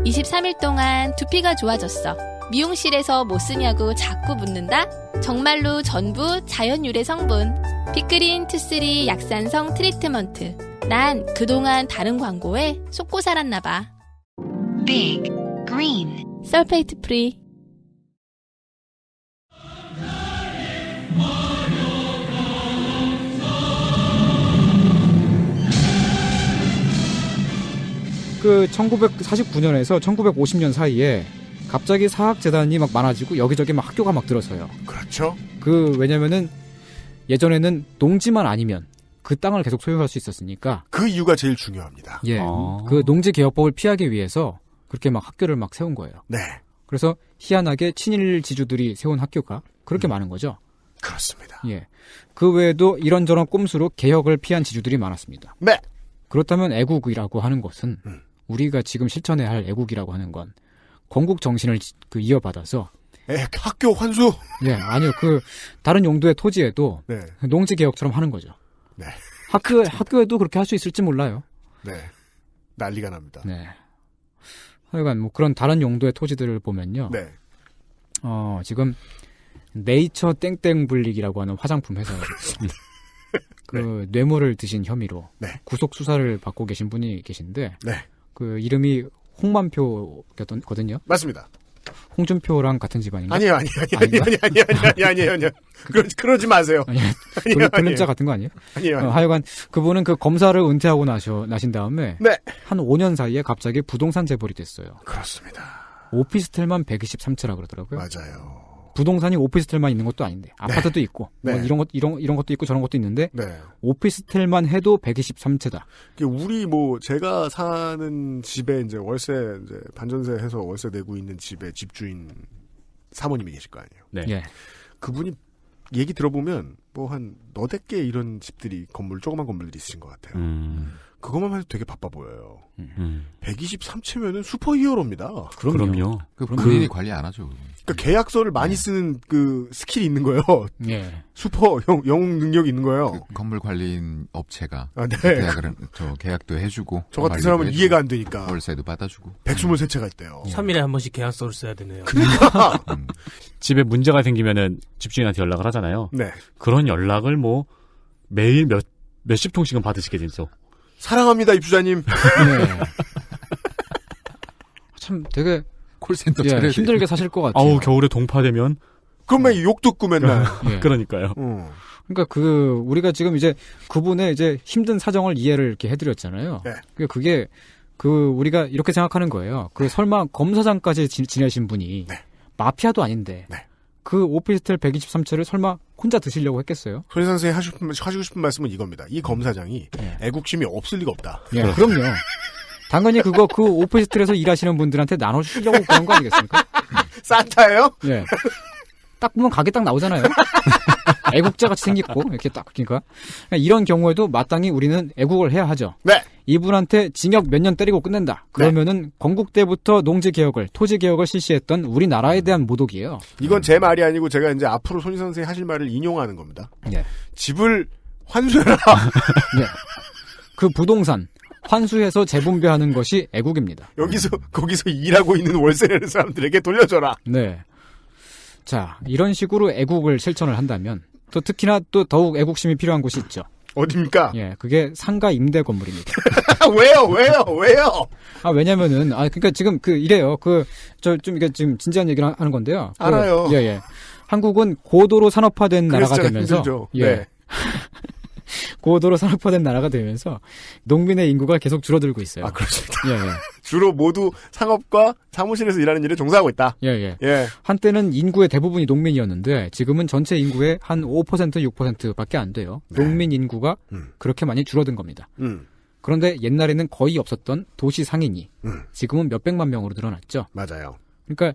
23일 동안 두피가 좋아졌어. 미용실에서 뭐 쓰냐고 자꾸 묻는다? 정말로 전부 자연 유래 성분. 빅그린 투쓰리 약산성 트리트먼트. 난 그동안 다른 광고에 속고 살았나봐. Big Green 설페이트 프리. 그 1949년에서 1950년 사이에 갑자기 사학재단이 막 많아지고 여기저기 막 학교가 막 들어서요. 그렇죠. 왜냐면은 예전에는 농지만 아니면 그 땅을 계속 소유할 수 있었으니까. 그 이유가 제일 중요합니다. 예. 그 농지개혁법을 피하기 위해서 그렇게 막 학교를 막 세운 거예요. 네. 그래서 희한하게 친일 지주들이 세운 학교가 그렇게 많은 거죠. 그렇습니다. 예. 그 외에도 이런저런 꼼수로 개혁을 피한 지주들이 많았습니다. 네. 그렇다면 애국이라고 하는 것은 우리가 지금 실천해야 할 애국이라고 하는 건 건국 정신을 이어받아서 학교 환수. 예, 아니요. 다른 용도의 토지에도 네. 농지 개혁처럼 하는 거죠. 네. 학교에도 그렇게 할 수 있을지 몰라요. 네. 난리가 납니다. 네. 하여간 뭐 그런 다른 용도의 토지들을 보면요. 네. 지금 네이처 땡땡 블릭이라고 하는 화장품 회사에서 뇌물을 드신 혐의로 구속 수사를 받고 계신 분이 계신데 그 이름이 홍만표거든요. 맞습니다. 홍준표랑 같은 집안인가? 아니에요. 그러지 마세요. 돌림자 같은 거 아니에요? 아니에요. 하여간 그분은 그 검사를 은퇴하고 나신 다음에 한 5년 사이에 갑자기 부동산 재벌이 됐어요. 그렇습니다. 오피스텔만 123채라 그러더라고요. 맞아요. 부동산이 오피스텔만 있는 것도 아닌데 아파트도 있고 뭐 이런 것도 있고 저런 것도 있는데 오피스텔만 해도 123채다. 우리 제가 사는 집에 이제 반전세 해서 월세 내고 있는 집에 집주인 사모님이 계실 거 아니에요. 네. 예. 그분이 얘기 들어보면 한 너댓 개 이런 집들이 조그만 건물들이 있으신 것 같아요. 그것만 해도 되게 바빠 보여요. 123채면은 슈퍼히어로입니다. 그럼요. 본인이 관리 안 하죠. 그러니까 계약서를 많이 쓰는 스킬이 있는 거예요. 예. 슈퍼 영웅 능력이 있는 거예요. 건물 관리인 업체가 네. 계약도 해주고. 저 같은 사람은 이해가 안 되니까. 월세도 받아주고. 123채가 있대요. 3일에 한 번씩 계약서를 써야 되네요. 그러니까. 집에 문제가 생기면은 집주인한테 연락을 하잖아요. 네. 그런 연락을 매일 몇십 통씩은 받으시게 되죠. 사랑합니다, 입주자님. 네. 참 되게 콜센터 힘들게 사실 것 같아요. 겨울에 동파되면 그러면 욕 듣고 맨날. 그러니까요. 그러니까 우리가 지금 이제 그분의 힘든 사정을 이해를 이렇게 해드렸잖아요. 네. 그게 우리가 이렇게 생각하는 거예요. 설마 검사장까지 지내신 분이 마피아도 아닌데 그 오피스텔 123채를 설마 혼자 드시려고 했겠어요? 손희 선생이 하시고 싶은 말씀은 이겁니다. 이 검사장이 애국심이 없을 리가 없다. 예, 그럼요. 당연히 그 오피스텔에서 일하시는 분들한테 나눠주시려고 그런 거 아니겠습니까? 산타예요? 예. 딱 보면 가게 딱 나오잖아요. 애국자 같이 생겼고 이렇게 딱 그러니까 이런 경우에도 마땅히 우리는 애국을 해야 하죠. 네. 이분한테 징역 몇 년 때리고 끝낸다. 그러면은 건국때부터 농지 개혁을 토지 개혁을 실시했던 우리나라에 대한 모독이에요. 이건 제 말이 아니고 제가 이제 앞으로 손희 선생이 하실 말을 인용하는 겁니다. 네. 집을 환수해라. 네. 그 부동산 환수해서 재분배하는 것이 애국입니다. 거기서 일하고 있는 월세 내는 사람들에게 돌려줘라. 네. 자, 이런 식으로 애국을 실천을 한다면 또 특히나 또 더욱 애국심이 필요한 곳이 있죠. 어디입니까? 예, 그게 상가 임대 건물입니다. 왜요? 왜냐면은, 그러니까 지금 이래요. 좀 이게 지금 진지한 얘기를 하는 건데요. 알아요. 예. 한국은 고도로 산업화된 나라가 되면서. 힘들죠. 예. 네. 고도로 산업화된 나라가 되면서 농민의 인구가 계속 줄어들고 있어요. 그렇습니다. 예. 주로 모두 상업과 사무실에서 일하는 일에 종사하고 있다. 예. 한때는 인구의 대부분이 농민이었는데 지금은 전체 인구의 한 5%, 6%밖에 안 돼요. 네. 농민 인구가 그렇게 많이 줄어든 겁니다. 그런데 옛날에는 거의 없었던 도시 상인이 지금은 몇백만 명으로 늘어났죠. 맞아요. 그러니까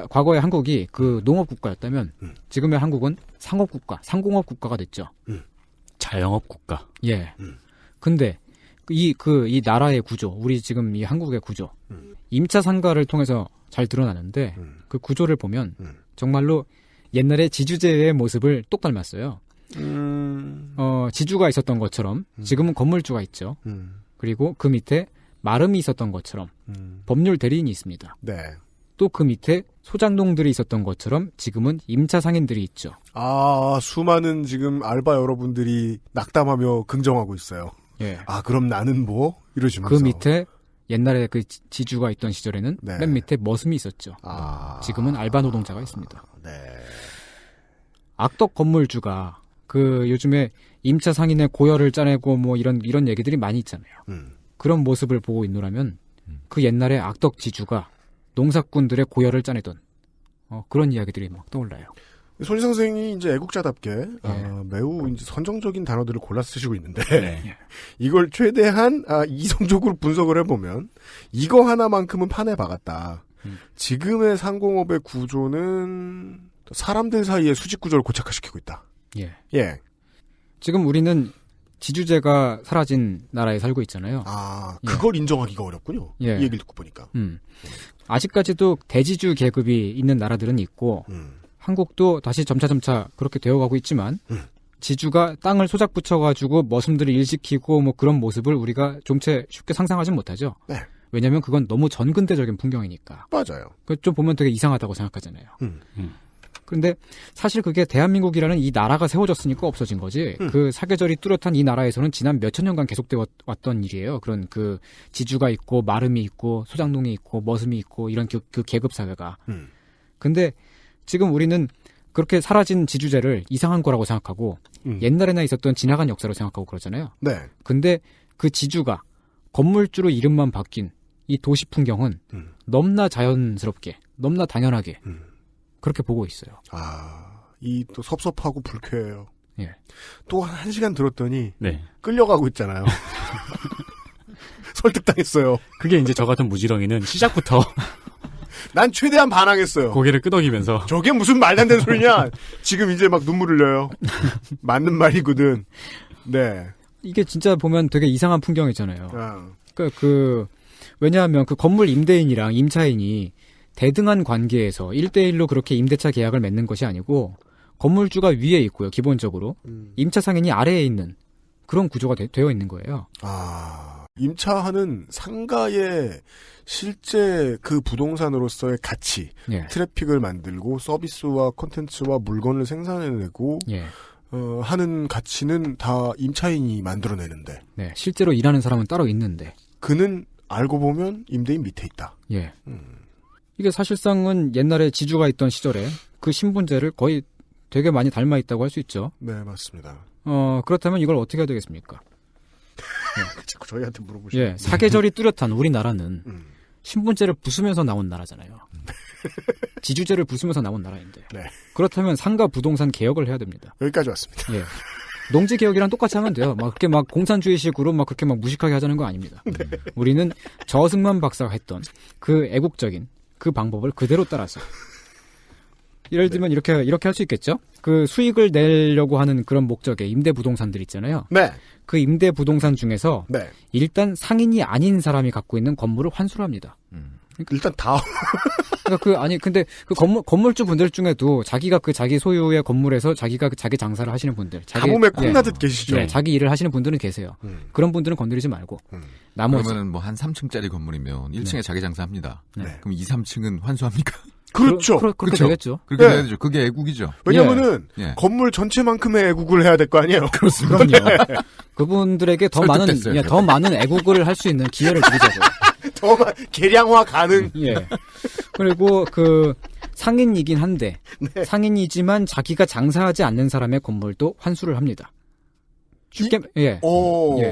과거의 한국이 농업 국가였다면 지금의 한국은 상업 국가, 상공업 국가가 됐죠. 자영업 국가. 예. 근데 이 나라의 구조, 우리 지금 이 한국의 구조, 임차 상가를 통해서 잘 드러나는데 그 구조를 보면 정말로 옛날에 지주제의 모습을 똑 닮았어요. 지주가 있었던 것처럼 지금은 건물주가 있죠. 그리고 그 밑에 마름이 있었던 것처럼 법률 대리인이 있습니다. 네. 또 그 밑에 소장농들이 있었던 것처럼 지금은 임차 상인들이 있죠. 수많은 지금 알바 여러분들이 낙담하며 긍정하고 있어요. 예. 그럼 나는 뭐? 이러시면서. 그 밑에 옛날에 그 지주가 있던 시절에는 네. 맨 밑에 머슴이 있었죠. 지금은 알바 노동자가 있습니다. 네. 악덕 건물주가 요즘에 임차 상인의 고열을 짜내고 뭐 이런 얘기들이 많이 있잖아요. 그런 모습을 보고 있노라면 그 옛날에 악덕 지주가 농사꾼들의 고열을 짜내던 그런 이야기들이 막 떠올라요. 손희 선생이 이제 애국자답게 매우 이제 선정적인 단어들을 골라 쓰시고 있는데 이걸 최대한 이성적으로 분석을 해보면 이거 하나만큼은 판에 박았다. 지금의 상공업의 구조는 사람들 사이의 수직 구조를 고착화시키고 있다. 예. 지금 우리는 지주제가 사라진 나라에 살고 있잖아요. 그걸 인정하기가 어렵군요. 이 얘기를 듣고 보니까. 아직까지도 대지주 계급이 있는 나라들은 있고 한국도 다시 점차 그렇게 되어가고 있지만 지주가 땅을 소작 붙여가지고 머슴들을 일시키고 뭐 그런 모습을 우리가 좀채 쉽게 상상하진 못하죠. 네. 왜냐하면 그건 너무 전근대적인 풍경이니까. 맞아요. 좀 보면 되게 이상하다고 생각하잖아요. 그런데 사실 그게 대한민국이라는 이 나라가 세워졌으니까 없어진 거지. 그 사계절이 뚜렷한 이 나라에서는 지난 몇천 년간 계속되어 왔던 일이에요. 그런 지주가 있고 마름이 있고 소장농이 있고 머슴이 있고 이런 그 계급 사회가. 근데 지금 우리는 그렇게 사라진 지주제를 이상한 거라고 생각하고 옛날에나 있었던 지나간 역사로 생각하고 그러잖아요. 네. 근데 그 지주가 건물주로 이름만 바뀐 이 도시 풍경은 너무나 자연스럽게, 너무나 당연하게 그렇게 보고 있어요. 이 또 섭섭하고 불쾌해요. 예. 또 1시간 들었더니 네. 끌려가고 있잖아요. 설득당했어요. 그게 이제 저 같은 무지렁이는 시작부터 난 최대한 반항했어요. 고개를 끄덕이면서 저게 무슨 말도 안 되는 소리냐. 지금 이제 막 눈물 흘려요. 맞는 말이거든. 네. 이게 진짜 보면 되게 이상한 풍경이잖아요. 그러니까 왜냐하면 그 건물 임대인이랑 임차인이 대등한 관계에서 1대1로 그렇게 임대차 계약을 맺는 것이 아니고 건물주가 위에 있고요. 기본적으로. 임차 상인이 아래에 있는 그런 구조가 되어 있는 거예요. 임차하는 상가의 실제 그 부동산으로서의 가치, 트래픽을 만들고 서비스와 콘텐츠와 물건을 생산해내고 하는 가치는 다 임차인이 만들어내는데 실제로 일하는 사람은 따로 있는데 그는 알고 보면 임대인 밑에 있다. 이게 사실상은 옛날에 지주가 있던 시절에 그 신분제를 거의 되게 많이 닮아 있다고 할 수 있죠. 네, 맞습니다. 그렇다면 이걸 어떻게 해야 되겠습니까? 자꾸 저희한테 물어보시죠. 사계절이 뚜렷한 우리나라는 신분제를 부수면서 나온 나라잖아요. 지주제를 부수면서 나온 나라인데. 그렇다면 상가 부동산 개혁을 해야 됩니다. 여기까지 왔습니다. 농지 개혁이랑 똑같이 하면 돼요. 막 그렇게 막 공산주의식으로 막 그렇게 막 무식하게 하자는 거 아닙니다. 우리는 저승만 박사가 했던 그 애국적인 그 방법을 그대로 따라서. 예를 들면 이렇게 할 수 있겠죠? 그 수익을 내려고 하는 그런 목적의 임대 부동산들 있잖아요. 네. 그 임대 부동산 중에서 네. 일단 상인이 아닌 사람이 갖고 있는 건물을 환수를 합니다. 일단 다. 그러니까 근데 그 건물주 분들 중에도 자기가 그 자기 소유의 건물에서 자기가 그 자기 장사를 하시는 분들, 가뭄에 콩나듯 계시죠. 네, 자기 일을 하시는 분들은 계세요. 그런 분들은 건드리지 말고 나머지 그러면은 뭐 한 3층짜리 건물이면 1층에 네. 자기 장사합니다. 네. 그럼 2, 3층은 환수합니까? 그렇죠. 그렇게 그렇죠. 되겠죠. 그렇게 네. 되죠. 그게 애국이죠. 왜냐면은 예. 건물 전체만큼의 애국을 해야 될 거 아니에요. 그렇습니다. 그럼요. 그분들에게 더 많은 설득됐어요, 예, 더 많은 애국을 할 수 있는 기회를 드리자고요. 더 개량화 가능. 예. 그리고 그 상인이긴 한데 네. 상인이지만 자기가 장사하지 않는 사람의 건물도 환수를 합니다. 쉽게 예.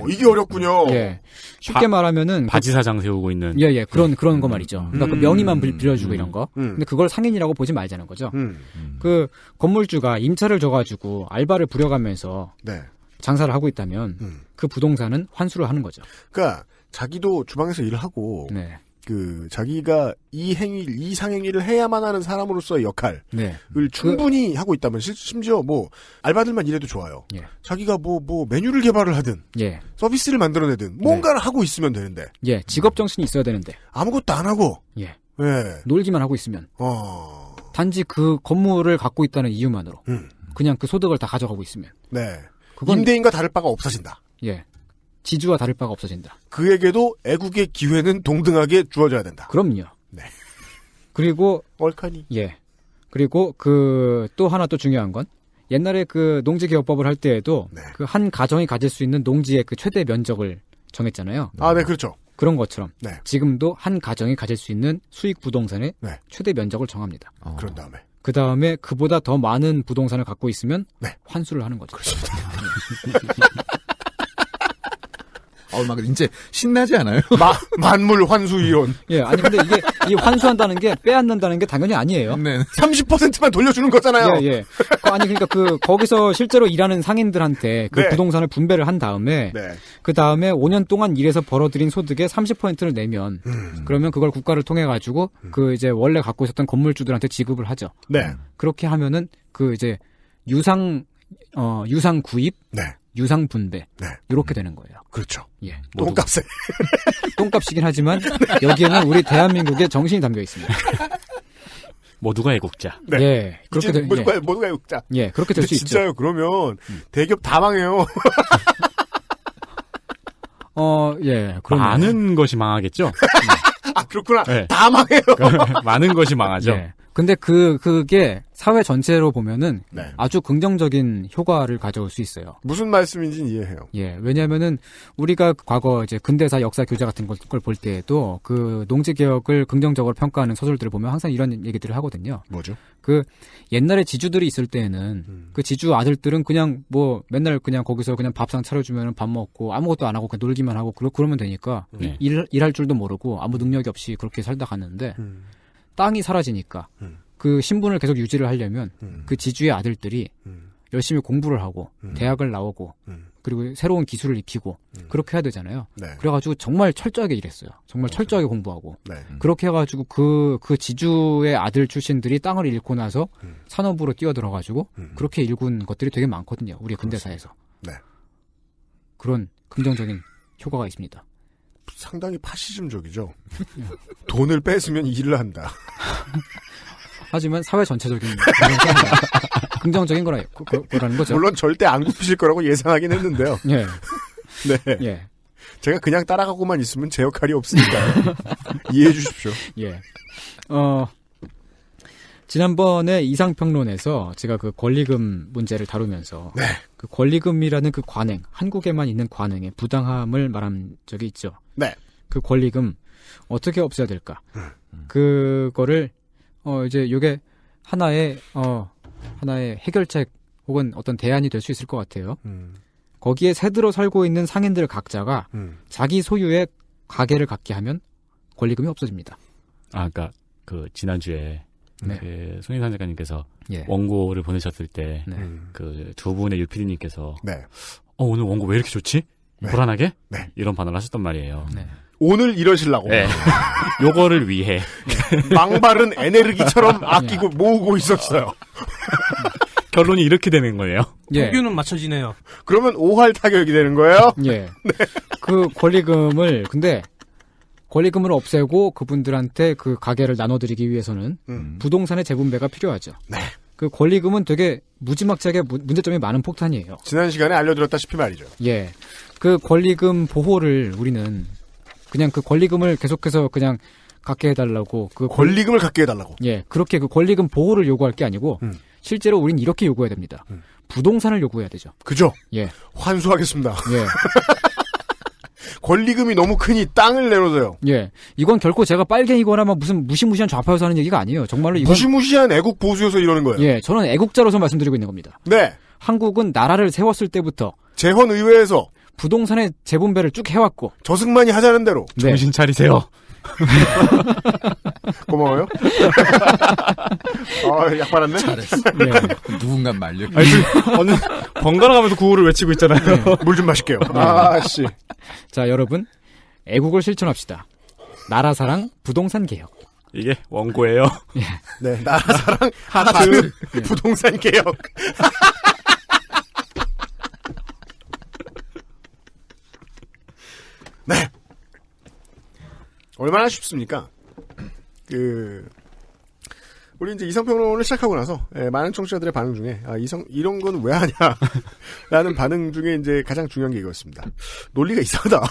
이게 어렵군요. 예. 쉽게 말하면은 바지 사장 세우고 있는. 예, 그런 거 말이죠. 그러니까 그 명의만 빌려주고 이런 거. 음. 근데 그걸 상인이라고 보지 말자는 거죠. 그 건물주가 임차를 줘가지고 알바를 부려가면서 네. 장사를 하고 있다면 그 부동산은 환수를 하는 거죠. 그러니까 자기도 주방에서 일을 하고 네. 그 자기가 이 상행위를 해야만 하는 사람으로서의 역할을 네. 충분히 하고 있다면 심지어 뭐 알바들만 일해도 좋아요. 예. 자기가 뭐 메뉴를 개발을 하든 예. 서비스를 만들어내든 뭔가를 하고 있으면 되는데 예, 직업 정신이 있어야 되는데 아무것도 안 하고 예. 예. 놀기만 하고 있으면 단지 그 건물을 갖고 있다는 이유만으로 그냥 그 소득을 다 가져가고 있으면 네. 그건 임대인과 다를 바가 없어진다. 예. 지주와 다를 바가 없어진다. 그에게도 애국의 기회는 동등하게 주어져야 된다. 그럼요. 네. 그리고 얼카니. 예. 그리고 그 또 하나 또 중요한 건 옛날에 그 농지개혁법을 할 때에도 네. 그 한 가정이 가질 수 있는 농지의 그 최대 면적을 정했잖아요. 아, 네, 그렇죠. 그런 것처럼 네. 지금도 한 가정이 가질 수 있는 수익 부동산의 네. 최대 면적을 정합니다. 그런 다음에 그 다음에 그보다 더 많은 부동산을 갖고 있으면 네. 환수를 하는 거죠. 막 이제 신나지 않아요? 만물 환수 이론. 예, 아니 근데 이게 이 환수한다는 게 빼앗는다는 게 당연히 아니에요. 네. 30%만 돌려주는 거잖아요. 예, 예. 아니 그러니까 거기서 실제로 일하는 상인들한테 그 네. 부동산을 분배를 한 다음에 네. 그 다음에 5년 동안 일해서 벌어들인 소득의 30%를 내면 그러면 그걸 국가를 통해 가지고 그 이제 원래 갖고 있었던 건물주들한테 지급을 하죠. 네. 그렇게 하면은 그 이제 유상 구입, 네. 유상 분배 네. 이렇게 되는 거예요. 그렇죠. 예. 똥값에. 똥값이긴 하지만 여기에는 우리 대한민국의 정신이 담겨 있습니다. 모두가 애국자. 네. 예. 그렇게 될 모두가 애국자. 예, 그렇게 될 수 있죠. 진짜요. 그러면 대기업 다 망해요. 예. 많은 것이 망하겠죠? 아, 그렇구나. 네. 다 망해요. 많은 것이 망하죠. 예. 근데 그게 사회 전체로 보면은 네. 아주 긍정적인 효과를 가져올 수 있어요. 무슨 말씀인지는 이해해요. 예, 왜냐하면은 우리가 과거 이제 근대사 역사 교재 같은 걸 볼 때에도 그 농지 개혁을 긍정적으로 평가하는 소설들을 보면 항상 이런 얘기들을 하거든요. 뭐죠? 그 옛날에 지주들이 있을 때에는 그 지주 아들들은 그냥 뭐 맨날 그냥 거기서 그냥 밥상 차려주면 밥 먹고 아무것도 안 하고 그냥 놀기만 하고 그러면 되니까 네. 일할 줄도 모르고 아무 능력이 없이 그렇게 살다 갔는데 땅이 사라지니까 그 신분을 계속 유지를 하려면 그 지주의 아들들이 열심히 공부를 하고 대학을 나오고 그리고 새로운 기술을 익히고 그렇게 해야 되잖아요. 네. 그래가지고 정말 철저하게 일했어요. 정말 철저하게 공부하고 네. 그렇게 해가지고 그 지주의 아들 출신들이 땅을 잃고 나서 산업으로 뛰어들어가지고 그렇게 일군 것들이 되게 많거든요. 우리 근대사에서. 네. 그런 긍정적인 효과가 있습니다. 상당히 파시즘적이죠. 돈을 뺏으면 일을 한다. 하지만 사회 전체적인 긍정적인 거라는 거죠. 물론 절대 안 굽히실 거라고 예상하긴 했는데요. 예. 네. 예. 제가 그냥 따라가고만 있으면 제 역할이 없으니까요. 이해해 주십시오. 예. 지난번에 이상평론에서 제가 그 권리금 문제를 다루면서 네. 그 권리금이라는 그 관행, 한국에만 있는 관행의 부당함을 말한 적이 있죠. 네. 그 권리금 어떻게 없애야 될까? 그거를 이제 요게 하나의 해결책 혹은 어떤 대안이 될 수 있을 것 같아요. 거기에 새들어 살고 있는 상인들 각자가 자기 소유의 가게를 갖게 하면 권리금이 없어집니다. 아, 그러니까 그 지난주에 네. 그 손희상 작가님께서 예. 원고를 보내셨을 때 네. 그 두 분의 유피디님께서 네. 오늘 원고 왜 이렇게 좋지? 네. 불안하게? 네. 이런 반응을 하셨단 말이에요. 네. 오늘 이러시려고. 네. 요거를 위해 망발은 에네르기처럼 아끼고 모으고 있었어요. 결론이 이렇게 되는 거예요. 예. 평균은 맞춰지네요. 그러면 5할 타격이 되는 거예요? 예. 네. 그 권리금을 없애고 그분들한테 그 가게를 나눠드리기 위해서는 부동산의 재분배가 필요하죠. 네. 그 권리금은 되게 무지막지하게 문제점이 많은 폭탄이에요. 지난 시간에 알려드렸다시피 말이죠. 예. 그 권리금 보호를 우리는 그냥 그 권리금을 계속해서 그냥 갖게 해달라고 권리금을 갖게 해달라고. 예. 그렇게 그 권리금 보호를 요구할 게 아니고 실제로 우린 이렇게 요구해야 됩니다. 부동산을 요구해야 되죠. 그죠? 예. 환수하겠습니다. 예. 권리금이 너무 크니 땅을 내놓으세요. 예. 이건 결코 제가 빨갱이거나 막 무슨 무시무시한 좌파여서 하는 얘기가 아니에요. 정말로 이건 무시무시한 애국 보수여서 이러는 거예요. 예. 저는 애국자로서 말씀드리고 있는 겁니다. 네. 한국은 나라를 세웠을 때부터 재헌의회에서 부동산의 재분배를 쭉 해왔고 저승만이 하자는 대로 네. 정신 차리세요. 고마워요. 약 받았네. 잘했어. 네. 누군가 말려. 어느 번갈아 가면서 구호를 외치고 있잖아요. 물 좀 마실게요. 아씨. 자, 여러분. 애국을 실천합시다. 나라 사랑, 부동산 개혁. 이게 원고예요. 네, 나라 사랑 하트 부동산 개혁. 네. 얼마나 쉽습니까? 우리 이제 이성평론을 시작하고 나서, 많은 청취자들의 반응 중에, 이런 건 왜 하냐? 라는 반응 중에 이제 가장 중요한 게 이거였습니다. 논리가 이상하다.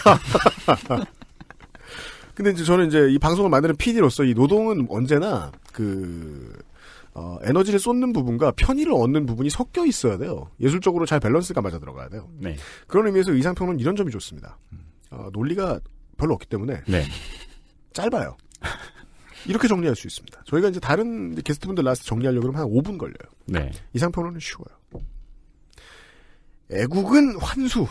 근데 이제 저는 이제 이 방송을 만드는 PD로서 이 노동은 언제나 에너지를 쏟는 부분과 편의를 얻는 부분이 섞여 있어야 돼요. 예술적으로 잘 밸런스가 맞아 들어가야 돼요. 네. 그런 의미에서 이상평론은 이런 점이 좋습니다. 논리가 별로 없기 때문에. 네. 짧아요. 이렇게 정리할 수 있습니다. 저희가 이제 다른 게스트분들 나와서 정리하려고 그러면 한 5분 걸려요. 네. 이상평론은 쉬워요. 애국은 환수.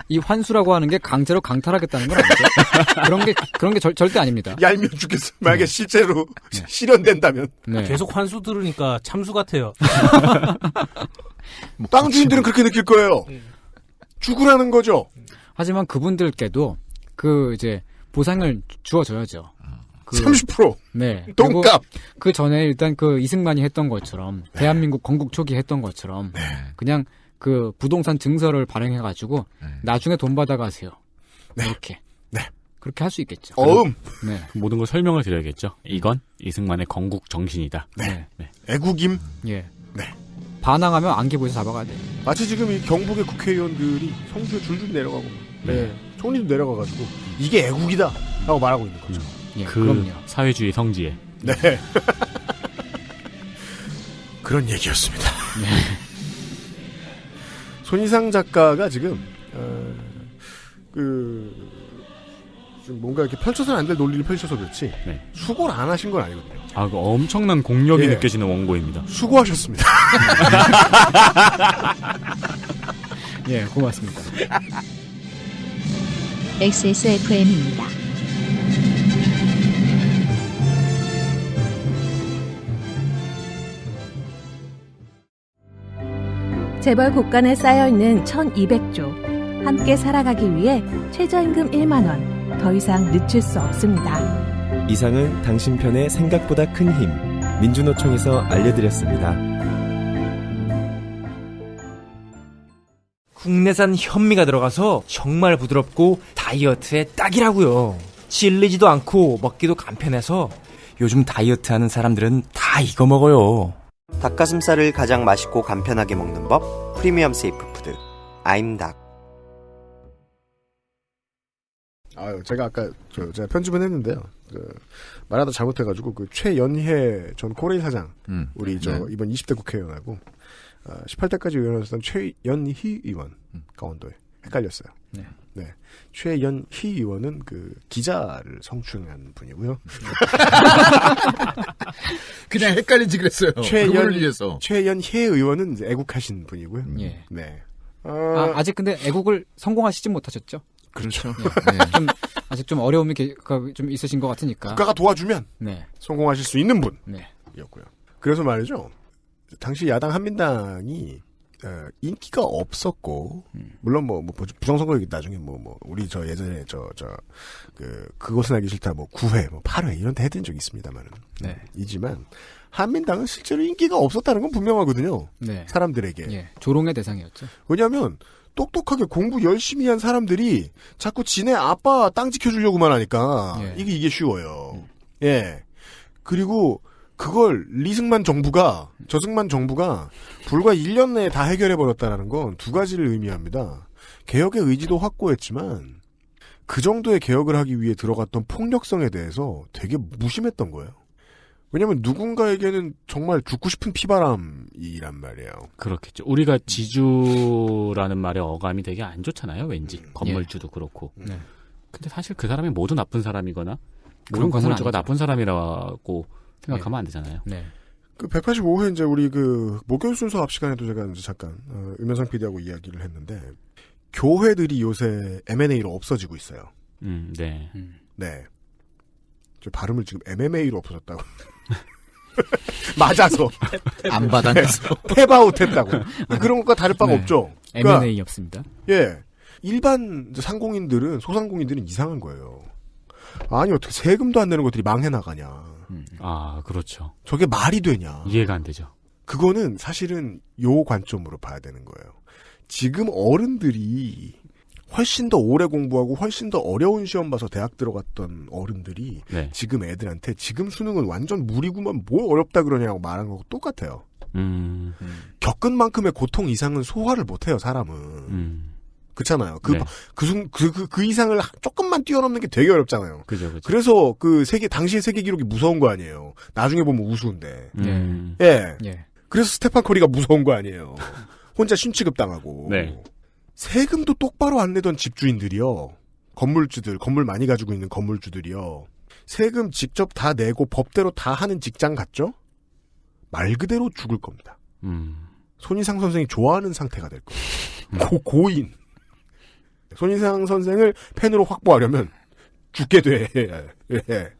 이 환수라고 하는 게 강제로 강탈하겠다는 건 아니죠? 그런 게 절대 아닙니다. 얄미워 죽겠어. 만약에 실제로 실현된다면. 네. 계속 환수 들으니까 참수 같아요. 땅 주인들은 그렇게 느낄 거예요. 죽으라는 거죠. 하지만 그분들께도 이제 보상을 주어줘야죠. 30%. 네. 똥값. 그 전에 일단 이승만이 했던 것처럼 대한민국 건국 초기 했던 것처럼 그냥 그 부동산 증서를 발행해가지고 나중에 돈 받아가세요. 이렇게. 네. 그렇게 할 수 있겠죠. 네. 모든 걸 설명을 드려야겠죠. 이건 이승만의 건국 정신이다. 네. 애국임. 예. 네. 반항하면 안기부에서 잡아가야 돼. 마치 지금 이 경북의 국회의원들이 성주에 줄줄 내려가고, 총리도 내려가가지고 이게 애국이다 라고 말하고 있는 거죠. 예, 그럼요. 사회주의 성지에. 네. 그런 얘기였습니다. 네. 손희상 작가가 지금 좀 뭔가 이렇게 펼쳐서는 안 될 논리를 펼쳐서 그렇지 수고를 안 하신 건 아니거든요. 그 엄청난 공력이 느껴지는 원고입니다. 수고하셨습니다. 예, 고맙습니다. XSFM입니다. 재벌 곳간에 쌓여있는 1200조. 함께 살아가기 위해 최저임금 1만 원. 더 이상 늦출 수 없습니다. 이상은 당신 편의 생각보다 큰 힘. 민주노총에서 알려드렸습니다. 국내산 현미가 들어가서 정말 부드럽고 다이어트에 딱이라고요. 질리지도 않고 먹기도 간편해서 요즘 다이어트하는 사람들은 다 이거 먹어요. 닭가슴살을 가장 맛있고 간편하게 먹는 법 프리미엄 세이프 푸드 아임닭. 제가 아까 제가 편집은 했는데요. 말하다 잘못해가지고 최연혜 전 코레일 사장 우리 이번 20대 국회의원하고 18대까지 의원이었던 최연희 의원 강원도에 헷갈렸어요. 네. 최연희 의원은 기자를 성추행한 분이고요. 그냥 헷갈리지 그랬어요. 그걸 위해서. 최연희 의원은 이제 애국하신 분이고요. 예. 네. 아직 근데 애국을 성공하시진 못하셨죠? 그렇죠. 좀 아직 좀 어려움이 좀 있으신 것 같으니까. 국가가 도와주면 네. 성공하실 수 있는 네. 분이었고요. 그래서 말이죠. 당시 야당 한민당이 인기가 없었고 물론 뭐 부정선거 얘기 나중에 우리 저 예전에 그것은 알기 싫다 9회 8회 이런 데 해드린 적이 있습니다만은 이지만 한민당은 실제로 인기가 없었다는 건 분명하거든요. 네. 사람들에게. 예, 조롱의 대상이었죠. 왜냐하면 똑똑하게 공부 열심히 한 사람들이 자꾸 지네 아빠 땅 지켜주려고만 하니까 이게 쉬워요. 예. 그리고 그걸 저승만 정부가 불과 1년 내에 다 해결해버렸다는 건 두 가지를 의미합니다. 개혁의 의지도 확고했지만 그 정도의 개혁을 하기 위해 들어갔던 폭력성에 대해서 되게 무심했던 거예요. 왜냐면 누군가에게는 정말 죽고 싶은 피바람이란 말이에요. 그렇겠죠. 우리가 지주라는 말의 어감이 되게 안 좋잖아요. 왠지 건물주도 그렇고. 근데 사실 그 사람이 모두 나쁜 사람이거나 모든 건물주가 나쁜 사람이라고 생각하면 안 되잖아요. 네. 그 185회 이제 우리 목요일 순서 앞 시간에도 제가 이제 잠깐 유면상 PD하고 이야기를 했는데 교회들이 요새 M&A로 없어지고 있어요. 네. 네. 저 발음을 지금 MMA로 없어졌다고. 맞아서. 안 받아내서. 탭아웃 했다고. 그런 것과 다를 바가 없죠. 그러니까, M&A 없습니다. 예. 일반 소상공인들은 이상한 거예요. 아니, 어떻게 세금도 안 내는 것들이 망해 나가냐. 아, 그렇죠. 저게 말이 되냐. 이해가 안 되죠. 그거는 사실은 요 관점으로 봐야 되는 거예요. 지금 어른들이 훨씬 더 오래 공부하고 훨씬 더 어려운 시험 봐서 대학 들어갔던 어른들이 지금 애들한테 지금 수능은 완전 무리구만 뭘 어렵다 그러냐고 말한 거하고 똑같아요. 겪은 만큼의 고통 이상은 소화를 못해요, 사람은. 그렇잖아요. 그 이상을 조금만 뛰어넘는 게 되게 어렵잖아요. 그죠. 그래서 당시의 세계 기록이 무서운 거 아니에요. 나중에 보면 우스운데. 예. 그래서 스테판 커리가 무서운 거 아니에요. 혼자 신취급 당하고. 네. 세금도 똑바로 안 내던 집주인들이요. 건물 많이 가지고 있는 건물주들이요. 세금 직접 다 내고 법대로 다 하는 직장 같죠? 말 그대로 죽을 겁니다. 손희상 선생이 좋아하는 상태가 될 거예요. 고인. 손희상 선생을 팬으로 확보하려면 죽게 돼. 예.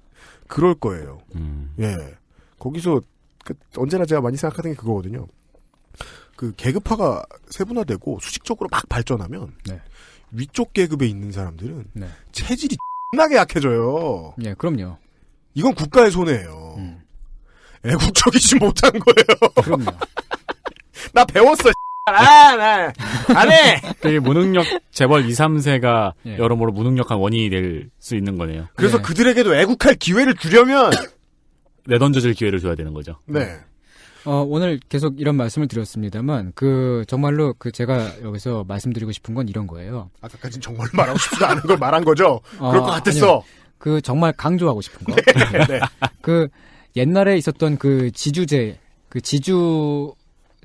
그럴 거예요. 예. 거기서 언제나 제가 많이 생각하는 게 그거거든요. 계급화가 세분화되고 수직적으로 막 발전하면 위쪽 계급에 있는 사람들은 체질이 X나게 약해져요. 예, 그럼요. 이건 국가의 손해예요. 애국적이지 못한 거예요. 그럼요. 나 배웠어. 안 해. 되게 무능력 재벌 2, 3세가 여러모로 무능력한 원인이 될 수 있는 거네요. 그래서 그들에게도 애국할 기회를 주려면 내던져질 기회를 줘야 되는 거죠. 네. 오늘 계속 이런 말씀을 드렸습니다만, 정말로 제가 여기서 말씀드리고 싶은 건 이런 거예요. 아까까진 정말 말하고 싶지도 않은 걸 말한 거죠? 그럴 것 같았어. 아니요. 정말 강조하고 싶은 거. 네. 옛날에 있었던 지주제, 지주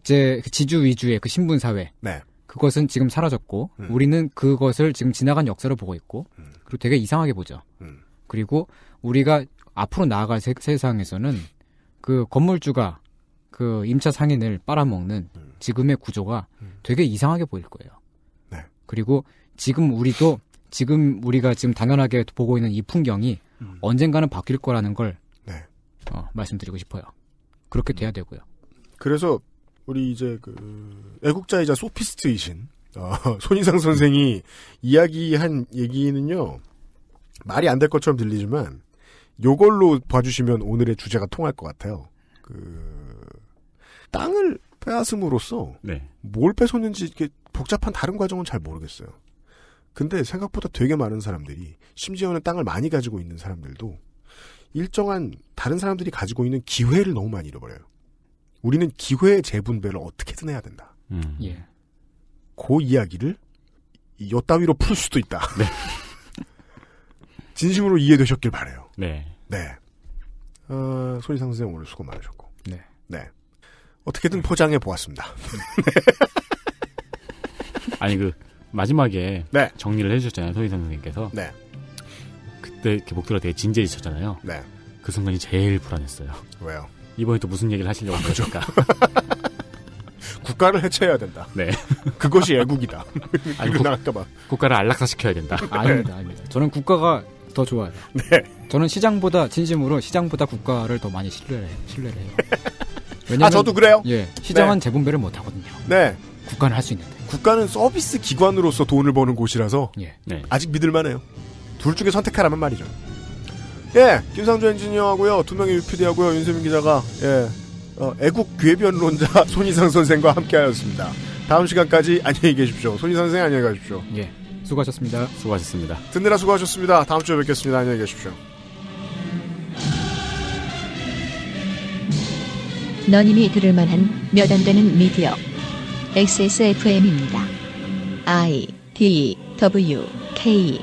위주의 신분사회. 네. 그것은 지금 사라졌고, 우리는 그것을 지금 지나간 역사로 보고 있고, 그리고 되게 이상하게 보죠. 그리고 우리가 앞으로 나아갈 세상에서는 건물주가 임차 상인을 빨아먹는 지금의 구조가 되게 이상하게 보일 거예요. 네. 그리고 지금 우리가 지금 당연하게 보고 있는 이 풍경이 언젠가는 바뀔 거라는 걸 말씀드리고 싶어요. 그렇게 돼야 되고요. 그래서 우리 이제 애국자이자 소피스트이신 손희상 선생이 이야기한 얘기는요. 말이 안 될 것처럼 들리지만 요걸로 봐주시면 오늘의 주제가 통할 것 같아요. 땅을 빼앗음으로써 뭘 뺏었는지 이렇게 복잡한 다른 과정은 잘 모르겠어요. 근데 생각보다 되게 많은 사람들이 심지어는 땅을 많이 가지고 있는 사람들도 일정한 다른 사람들이 가지고 있는 기회를 너무 많이 잃어버려요. 우리는 기회의 재분배를 어떻게든 해야 된다. 예. 그 이야기를 요 따위로 풀 수도 있다. 네. 진심으로 이해되셨길 바라요. 네. 손희상 선생님 오늘 수고 많으셨고. 네. 어떻게든 포장해 보았습니다. 아니 마지막에 정리를 해주셨잖아요, 손희상 선생님께서. 네. 그때 이렇게 목소리가 되게 진지해지셨잖아요. 네. 그 순간이 제일 불안했어요. 왜요? 이번에 또 무슨 얘기를 하시려고 그러실까. 국가를 해체해야 된다. 네. 그것이 애국이다. 아니, 그리고 나갈까봐. 국가를 안락사시켜야 된다. 아닙니다. 저는 국가가 더 좋아요. 네. 저는 진심으로 시장보다 국가를 더 많이 신뢰를 해요. 왜냐면, 저도 그래요. 예, 시장은 네. 재분배를 못 하거든요. 네. 국가는 할 수 있는데. 국가는 서비스 기관으로서 돈을 버는 곳이라서 예. 네. 아직 믿을만해요. 둘 중에 선택하라면 말이죠. 예, 김상조 엔지니어하고요, 두 명의 UPD하고요, 윤세민 기자가 애국 궤변론자 손희상 선생과 함께하였습니다. 다음 시간까지 안녕히 계십시오. 손희상 선생 안녕히 가십시오. 예, 수고하셨습니다. 수고하셨습니다. 듣느라 수고하셨습니다. 다음 주에 뵙겠습니다. 안녕히 계십시오. 너님이 들을 만한 몇 안 되는 미디어 XSFM입니다. I, D, W, K